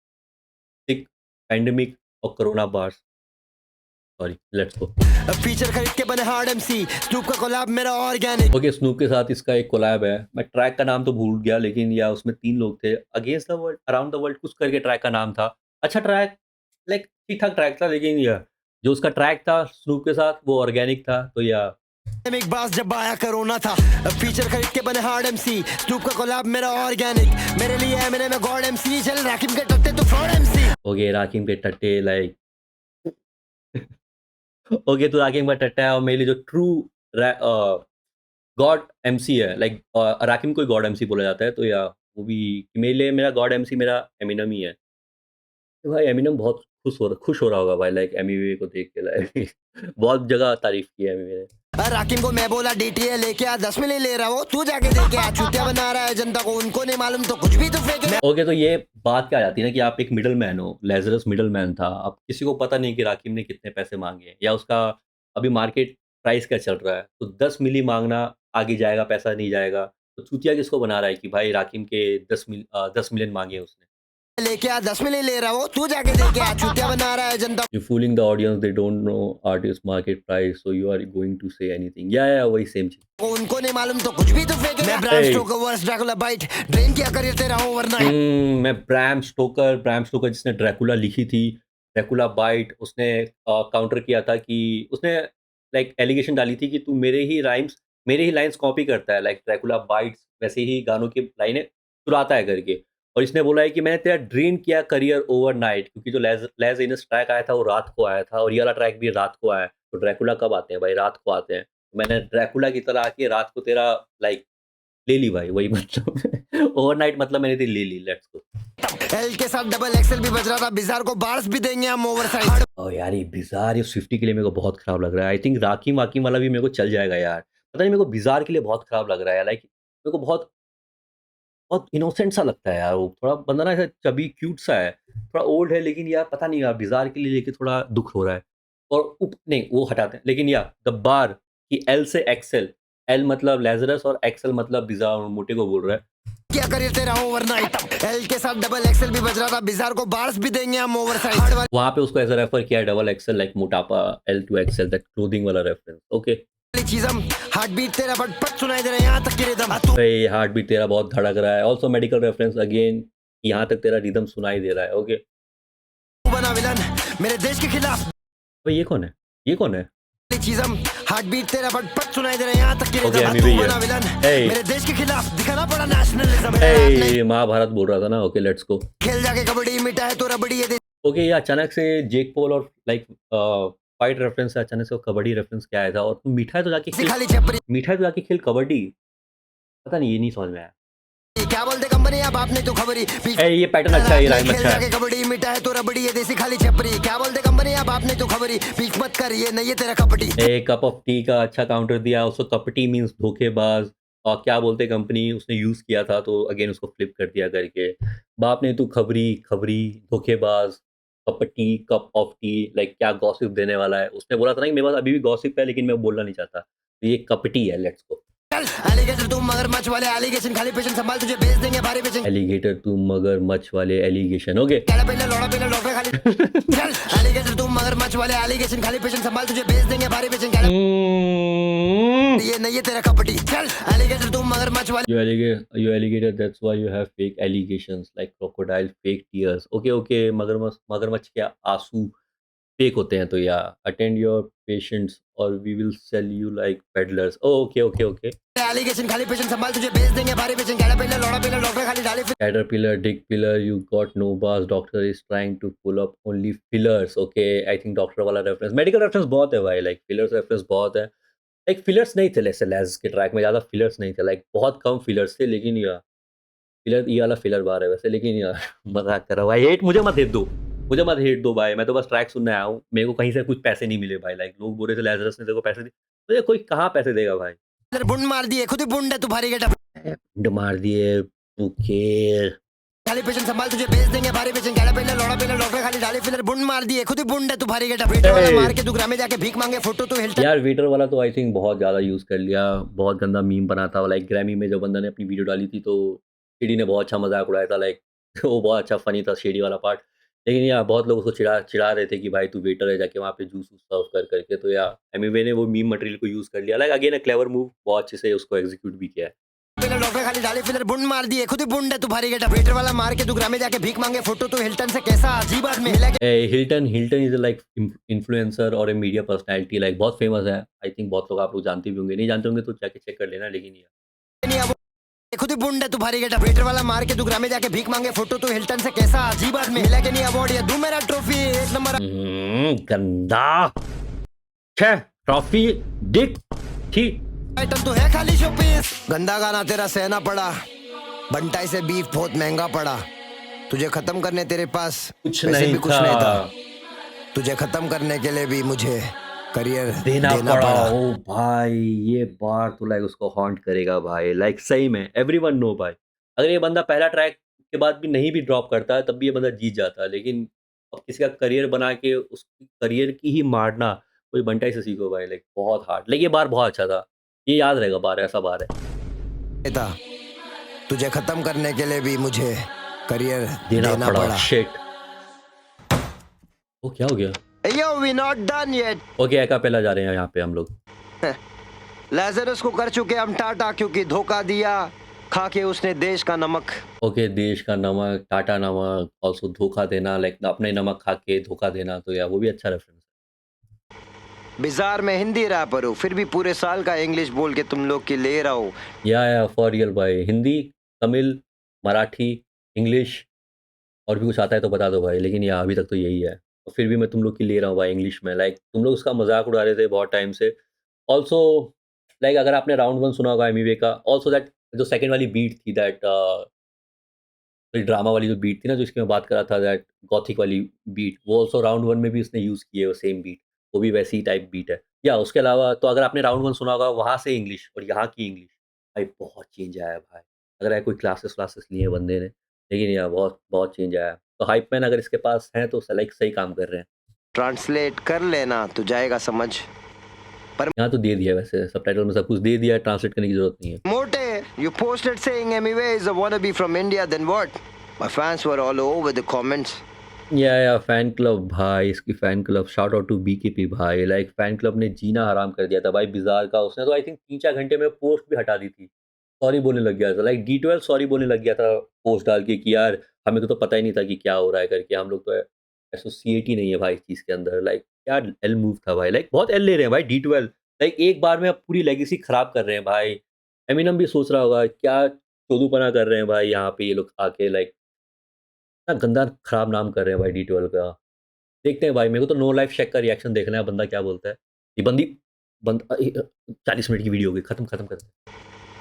सिक, पैंडेमिक और corona bars, sorry let's go. Feature खरीद के बने हार्ड एमसी स्नूप का कोलाब मेरा ऑर्गेनिक ओके, स्नूप के साथ इसका एक कोलैब है, मैं ट्रैक का नाम तो भूल गया, लेकिन या उसमें 3 लोग थे, against the world, around the world कुछ करके ट्रैक का नाम था। अच्छा ट्रैक, लाइक ठीक-ठाक ट्रैक था, लेकिन या जो उसका ट्रैक था स्नूप के साथ वो ऑर्गेनिक था, तो या पैंडेमिक बास जब आया कोरोना था फीचर खरीद के बने हार्ड एमसी स्नूप का कोलाब मेरा ऑर्गेनिक मेरे लिए है मैंने मैं गॉड एमसी चल राकिम के टट्टे तू फ्रॉड एमसी ओके राकिम के टट्टे, लाइक ओके तो राकिम का टट्टा है, और मेरे लिए जो ट्रू गॉड एमसी है, लाइक राकिम को गॉड एमसी बोला जाता है, तो या वो भी मेरे लिए मेरा गॉड एमसी मेरा एमिनम ही है। तो भाई एमिनम बहुत खुश हो रहा होगा भाई, लाइक एमी को देख के, लाइक बहुत जगह तारीफ की है एमी ने। राकिम को मैं बोला डीटीए लेके आ 10 मिली ले रहा हो तू जाके देखे आ चुतिया बना रहा है जनता को उनको नहीं मालूम तो कुछ भी तो फेंके ओके तो ये बात क्या आ जाती है ना कि आप एक मिडल मैन हो, लेजरस मिडल मैन था, अब किसी को पता नहीं कि राकिम ने कितने पैसे मांगे हैं या उसका अभी मार्केट प्राइस क्या चल रहा है, तो 10 मिली मांगना आगे जाएगा, पैसा नहीं जाएगा, तो चूतिया किसको बना रहा है कि भाई राकिम के 10 मिलियन मांगे उसने। लेके आ 10 मिली ले रहा हो तू जाके देखे आ चुतिया बना रहा है जनता You fooling the audience, they don't know artist market price, so you are going to say anything. Yeah, वही सेम चीज। को उनको नहीं मालूम तो कुछ भी तो फेंके मैं Bram Hey. Stoker verse Dracula bite drain किया करियर तेरा हो वरना मैं ब्रैम स्टोकर जिसने ड्रैकुला लिखी थी, ड्रैकुला बाइट, उसने काउंटर किया था कि उसने लाइक एलिगेशन डाली थी कि तू मेरे ही लाइंस कॉपी करता है, लाइक ड्रैकुला बाइट्स वैसे ही गानों की लाइनें चुराता है करके। और इसने बोला है कि मैंने तेरा ड्रीम किया करियर ओवरनाइट, क्योंकि जो लेज इनस ट्रैक आया था वो रात को आया था, और ये वाला ट्रैक भी रात को आया है। तो ड्रैकुला कब आते हैं भाई? रात को आते हैं। तो मैंने ड्रैकुला की तरह आके रात को तेरा लाइक ले ली भाई, वही मतलब ओवरनाइट मतलब मैंने तेरी ले ली, लेट्स गो। एल के साथ डबल एक्सेल भी बज रहा था बिजार को बार्स भी देंगे हम ओवरसाइज और यार ये बिजार, ये स्विफ्टी के लिए मेरे को बहुत खराब लग रहा है। आई थिंक राकीम वाकीम वाला भी मेरे को चल जाएगा यार, पता नहीं मेरे को बिजार के लिए बहुत खराब लग रहा है, लाइक मेरे को बहुत बहुत इनोसेंट सा लगता है यार, वो थोड़ा बंदा ना ऐसा चबी क्यूट सा है, थोड़ा ओल्ड है, लेकिन यार पता नहीं यार बिजार के लिए लेके थोड़ा दुख हो रहा है। और नहीं वो हटाते हैं, लेकिन या गब्बार कि एल से एक्सेल, एल मतलब लेजरस और एक्सेल मतलब बिजार मोटे को बोल रहा है। क्या करियर तेरा ओवरनाइट एल के साथ डबल एक्सेल भी बज रहा था बिजार को बार्स भी देंगे हम ओवरसाइज हार्ड वहां पे उसको ऐसा रेफर किया डबल एक्सेल लाइक मोटापा, L to XL that clothing वाला रेफरेंस। ओके वाली चीज हम हार्ट बीट तेरा पट सुनाई दे रहा है यहाँ तक कि रिदम तू भाई हार्ट बीट तेरा बहुत धड़क रहा है, ऑल्सो मेडिकल रेफरेंस अगेन, यहाँ तक तेरा रिदम सुनाई दे रहा है। ओके बना विलन मेरे देश के खिलाफ भाई ये कौन है, ये कौन है? वाली चीज हम हार्ट बीट तेरा पट सुनाई दे रहा है यहाँ तक कि Okay, रिदम अभी तू भी है। बना विलन Hey. मेरे देश के खिलाफ दिखाना पड़ा नेशनलिज्म ए महाभारत बोल रहा था ना। ओके लेट्स गो। खेल जाके कबड्डी मिटा है तो रबड़ी ये ओके ये अचानक से जेक पॉल और लाइक फाइट रेफरेंस से अचानक से वो कबड्डी रेफरेंस क्या आया था, और तुम मीठा है तो जाके खेल, खाली छपरी मीठा है तो जाके खेल कबड्डी, पता नहीं, ये नहीं समझ में आया। क्या बोलते कंपनी अब आपने तो खबरी ए ये पैटर्न अच्छा है, ये लाइन खेल अच्छा है। जाके कबड्डी मिटा है तो रबड़ी ये देसी खाली छपरी क्या बोलते कंपनी अब आपने तो खबरी पीछ मत कर ये नहीं है तेरा कपटी ए कप ऑफ टी का अच्छा काउंटर दिया उसको, कपटी मींस धोखेबाज, और क्या बोलते कंपनी उसने यूज किया था तो अगेन उसको फ्लिप कर दिया करके, बाप ने तू खबरी खबरी धोखेबाज कपटी कप ऑफ टी, लाइक क्या गॉसिप देने वाला है। उसने बोला था ना कि मेरे पास अभी भी गॉसिप है लेकिन मैं बोलना नहीं चाहता, तो ये कपटी है। Let's go. एलिगेटर तुम मगरमच्छ वाले एलिगेशन खाली पेशेंट संभाल तुझे भेज देंगे भारी पेशेंट एलिगेटर तू मगर मच्छ वाले एलिगेशन। ओके कैला पहले लोड़ा पहले डॉक्टर खाली चल एलिगेटर तुम मगरमच्छ वाले एलिगेशन खाली पेशेंट संभाल तुझे भेज देंगे भारी पेशेंट कैला ये नहीं है तेरा कपटी चल एलिगेटर तुम मगरमच्छ वाले you alligator, that's why you have fake allegations like crocodile fake tears। Okay okay मगरमच्छ के आंसू फेक होते हैं, तो या attend your patients or we will sell you like peddlers. Okay okay okay. Allegation खाली पेशेंट संभाल तुझे भेज देंगे भारी पेशेंट कैला पहले लोड़ा पहले डॉक्टर खाली डाले Caterpillar, dick pillar, you got no bars, doctor is trying to pull up only fillers। Okay, I think doctor वाला रेफरेंस, मेडिकल रेफरेंस बहुत है भाई, लाइक फिलर्स रेफरेंस बहुत है। लाइक फिलर्स नहीं थे ऐसे लेज के ट्रैक में, ज़्यादा फिलर्स नहीं थे, लाइक बहुत कम फिलर्स थे, लेकिन या फिलर ये वाला फिलर बार है वैसे, लेकिन यार मजाक कर रहा हूँ भाई, हेट मुझे मत हेट दो, मुझे मत हेट दो भाई, मैं तो बस ट्रैक सुनने आया हूँ, मेरे को कहीं से कुछ पैसे नहीं मिले भाई, लाइक लोग बोल रहे थे लेजरस ने तेरे को पैसे दिए, मुझे कोई कहाँ पैसे देगा भाई। बुंड मार दिए खुद ही बुंड है तू भारी गेट मुंड मार दिए ओके। खाली पेशेंट संभाल तुझे भेज देंगे भारी पेशेंट कैला पहले लोड़ा पहले डॉक्टर खाली डाले फिलर बुंड मार दिए खुद ही बुंड है तू भारी गेट वाला मार के तू ग्राम में जाके भीख मांगे फोटो तो हिलता यार वेटर वाला तो आई थिंक बहुत ज़्यादा यूज़ कर लिया, बहुत गंदा मीम बना था, लाइक ग्रैमी में जब बंदा ने अपनी वीडियो डाली थी तो शेडी ने बहुत अच्छा मजाक उड़ाया था, लाइक वो बहुत अच्छा फनी था शेडी वाला पार्ट। लेकिन यार बहुत लोग उसको चिढ़ा चिढ़ा रहे थे कि भाई तू वेटर है जाके वहाँ पे जूस सर्व कर करके, तो यार एमिवे ने वो मीम मटेरियल को यूज़ कर लिया, like again a clever move, बहुत अच्छे से उसको एग्जीक्यूट भी किया है। पहले डॉक्टर खाली डाले फिलर बुंड मार दिए खुद ही बुंड है तू भारी गेट वेटर वाला मार के तू ग्राम में जाके भीख मांगे फोटो तो हिल्टन से कैसा अजीब आदमी हिला Hilton Hilton is like influencer और ए मीडिया पर्सनैलिटी, लाइक बहुत फेमस है, आई थिंक बहुत लोग आप लोग जानते भी होंगे, नहीं जानते होंगे तो जाके चेक कर लेना, लेकिन यार नहीं अब खुद ही बुंड है तू भारी गेट वेटर वाला मार के तू ग्राम में जाके भीख मांगे फोटो तो हिल्टन से कैसा अजीब आदमी हिला के नहीं अवार्ड ये दू मेरा ट्रॉफी एक नंबर गंदा छह ट्रॉफी डिक ठीक। आइटम तो है खाली शोपीस गंदा गाना तेरा सहना पड़ा बंटाई से बीफ बहुत महंगा पड़ा तुझे खत्म करने तेरे पास कुछ वैसे नहीं भी कुछ था, नहीं था तुझे खत्म करने के लिए भी मुझे करियर देना पड़ा। ओ भाई ये बार तो लाइक उसको हॉन्ट करेगा भाई, लाइक सही में एवरीवन नो भाई, अगर ये बंदा पहला ट्रैक के बाद भी नहीं भी ड्रॉप करता है तब भी ये बंदा जीत जाता है, लेकिन अब किसी का करियर बना के उसकी करियर की ही मारना, कोई बंटाई से सीखो भाई, लाइक बहुत हार्ड, लाइक ये बार बहुत अच्छा था, ये याद रहेगा बार, ऐसा बार है। था तुझे खत्म करने के लिए भी मुझे करियर देना देना पड़ा पड़ा शिट। ओ क्या हो गया? Yo, we not done yet. Okay a cappella जा रहे हैं यहाँ पे हम लोग। लाजरस को कर चुके हम टाटा क्योंकि धोखा दिया खा के उसने देश का नमक ओके देश का नमक, टाटा नमक, ऑल्सो धोखा देना, लाइक अपने नमक खा के धोखा देना, तो यार वो भी अच्छा रेफरेंस बिजार में हिंदी रैपर हूँ फिर भी पूरे साल का इंग्लिश बोल के तुम लोग की ले रहा हूँ है। या फॉर रियल भाई, हिंदी, तमिल, मराठी, इंग्लिश और भी कुछ आता है तो बता दो भाई, लेकिन यार अभी तक तो यही है, और फिर भी मैं तुम लोग की ले रहा हूँ भाई इंग्लिश में, लाइक तुम लोग उसका मजाक उड़ा रहे थे बहुत टाइम से। ऑल्सो लाइक अगर आपने राउंड 1 सुना होगा एमिवे का, ऑल्सो दैट जो सेकंड वाली बीट थी, दैट ड्रामा वाली जो बीट थी ना, जो इसकी मैं बात कर रहा था, दैट गॉथिक वाली बीट, वो ऑल्सो राउंड 1 में भी उसने यूज़ की है वो सेम बीट, वो भी वैसी ही टाइप बीट है। या उसके अलावा तो अगर आपने राउंड 1 सुना होगा, वहाँ से इंग्लिश और यहाँ की इंग्लिश भाई बहुत चेंज आया है भाई, अगर है कोई क्लासेस व्लासेस लिए हैं बंदे ने, लेकिन यार बहुत बहुत चेंज आया है। तो हाइप मैन अगर इसके पास हैं तो लाइक सही काम कर रहे हैं। ट्रांसलेट कर लेना तो जाएगा समझ। यहाँ तो दे दिया, वैसे सबटाइटल में सब कुछ दे दिया, ट्रांसलेट करने की जरूरत नहीं है। मोटे, you posted saying MUA is a wannabe from India, then what? My fans were all over the comments. या फैन क्लब भाई, इसकी fan club, shout out to BKP भाई। लाइक फैन क्लब ने जीना हराम कर दिया था भाई बिजार का। उसने तो आई थिंक 3-4 घंटे में पोस्ट भी हटा दी थी, सॉरी बोलने लग गया था। लाइक D12 सॉरी बोलने लग गया था पोस्ट डाल के कि यार हमें को तो पता ही नहीं था कि क्या हो रहा है करके, हम लोग तो एसोसिएट ही नहीं है भाई इस चीज़ के अंदर। लाइक क्या एल मूव था भाई, लाइक बहुत एल ले रहे हैं भाई D12। लाइक एक बार में अब पूरी लेगेसी खराब कर रहे हैं भाई। एमिनम भी सोच रहा होगा क्या चोदूपना कर रहे हैं भाई यहाँ पे ये लोग आके। लाइक इतना गंदा खराब नाम कर रहे हैं भाई D12 का। देखते हैं भाई, मेरे को तो नो लाइफ शेक का रिएक्शन देखना है, बंदा क्या बोलता है। ये बंद 40 मिनट की वीडियो हो गई, खत्म करते हैं।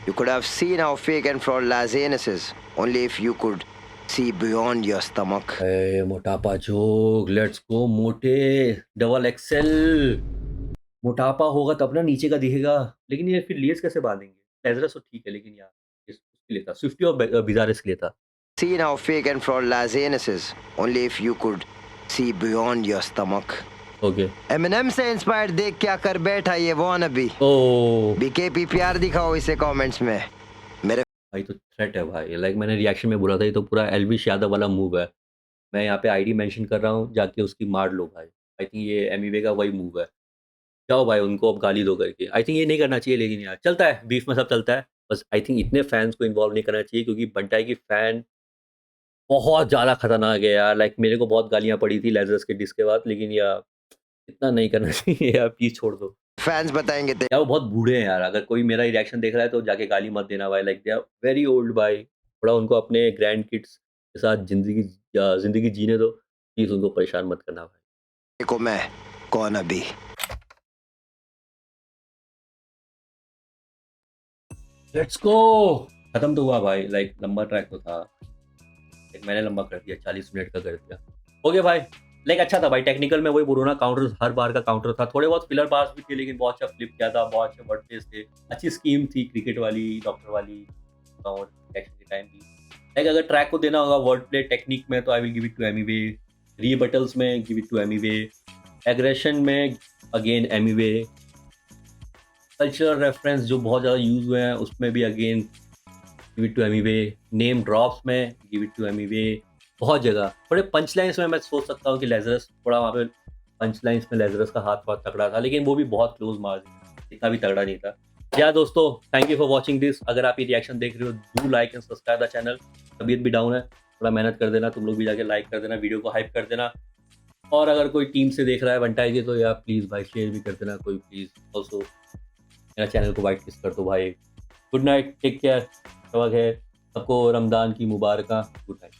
You could have seen how fake and fraud Lazanis is, only if you could see beyond your stomach. ए, मोटापा जोक, लेट्स गो मोटे, डबल एक्सेल। मोटापा होगा तब ना नीचे का दिखेगा, लेकिन ये फिर लेस कैसे बांधेंगे। लेजरस तो ठीक है, लेकिन यार उसके लिए था स्विफ्टी और बिजारिस के लिए था। Seen how fake and fraud Lazanis is, only if you could see beyond your stomach. Okay Eminem से इंस्पायर्ड देख क्या कर बैठा ये wannabe. ओ BKP प्यार दिखाओ इसे कमेंट्स में। मेरे भाई तो थ्रेट है भाई। लाइक मैंने रिएक्शन में बोला था, ये तो पूरा एल्विश यादव वाला मूव है। मैं यहाँ पे आईडी मेंशन कर रहा हूँ, जाके उसकी मार लो भाई। आई थिंक ये एमिवे का वही मूव है। जाओ भाई उनको अब गाली दो करके। आई थिंक ये नहीं करना चाहिए, लेकिन यार चलता है, बीफ में सब चलता है। बस आई थिंक इतने फैंस को इन्वॉल्व नहीं करना चाहिए, क्योंकि बंटाई की फैन बहुत ज़्यादा खतरनाक है यार। लाइक मेरे को बहुत गालियाँ पड़ी थी लेजरस के डिस के बाद, लेकिन यार इतना नहीं करना चाहिए यार, प्लीज़ छोड़ दो। फैंस बताएंगे यार वो बहुत बूढ़े हैं यार, अगर कोई मेरा रिएक्शन देख रहा है तो जाके गाली मत देना भाई। Like they are very old भाई। थोड़ा उनको अपने ग्रैंड किड्स के साथ ज़िंदगी जीने दो, प्लीज़ उनको परेशान मत करना भाई। को मैं कौन अभी। Let's go. खत्म तो हुआ भाई। लाइक लंबा ट्रैक तो था, लाइक मैंने लंबा कर दिया, 40 मिनट का कर दिया। हो गया भाई। लाइक अच्छा था भाई, टेक्निकल में वही बोलो ना, काउंटर हर बार का काउंटर था। थोड़े बहुत फिलर पास भी थे, लेकिन बहुत अच्छा फ्लिप किया था, बहुत अच्छे वर्ड प्लेस थे, अच्छी स्कीम थी क्रिकेट वाली, डॉक्टर वाली और एक्शन के टाइम की। लाइक अगर ट्रैक को देना होगा वर्ड प्ले टेक्निक में तो I will give it to Emiway, rebuttals में give it to Emiway, aggression में अगेन एमिवे, कल्चरल रेफरेंस जो बहुत ज़्यादा यूज हुए हैं उसमें भी again give it to Emiway, name drops में गिव इट टू एमिवे, बहुत जगह। थोड़े पंच लाइन्स में मैं सोच सकता हूँ कि लेजरस थोड़ा वहाँ पे पंच लाइन्स में लेजरस का हाथ बहुत तगड़ा था, लेकिन वो भी बहुत क्लोज मार दिया, इतना भी तगड़ा नहीं था। या दोस्तों, thank you for watching this. अगर आप ये रिएक्शन देख रहे हो, do like and subscribe the channel. तबीयत भी डाउन है, थोड़ा मेहनत कर देना, तुम लोग भी जाके लाइक कर देना, वीडियो को हाइप कर देना। और अगर कोई टीम से देख रहा है बंटाई जी, तो यार प्लीज़ भाई शेयर भी कर देना कोई, प्लीज़। ऑल्सो मेरा चैनल को वाइट लिस्ट कर दो भाई। गुड नाइट, टेक केयर, सबको रमज़ान की मुबारक। Good night.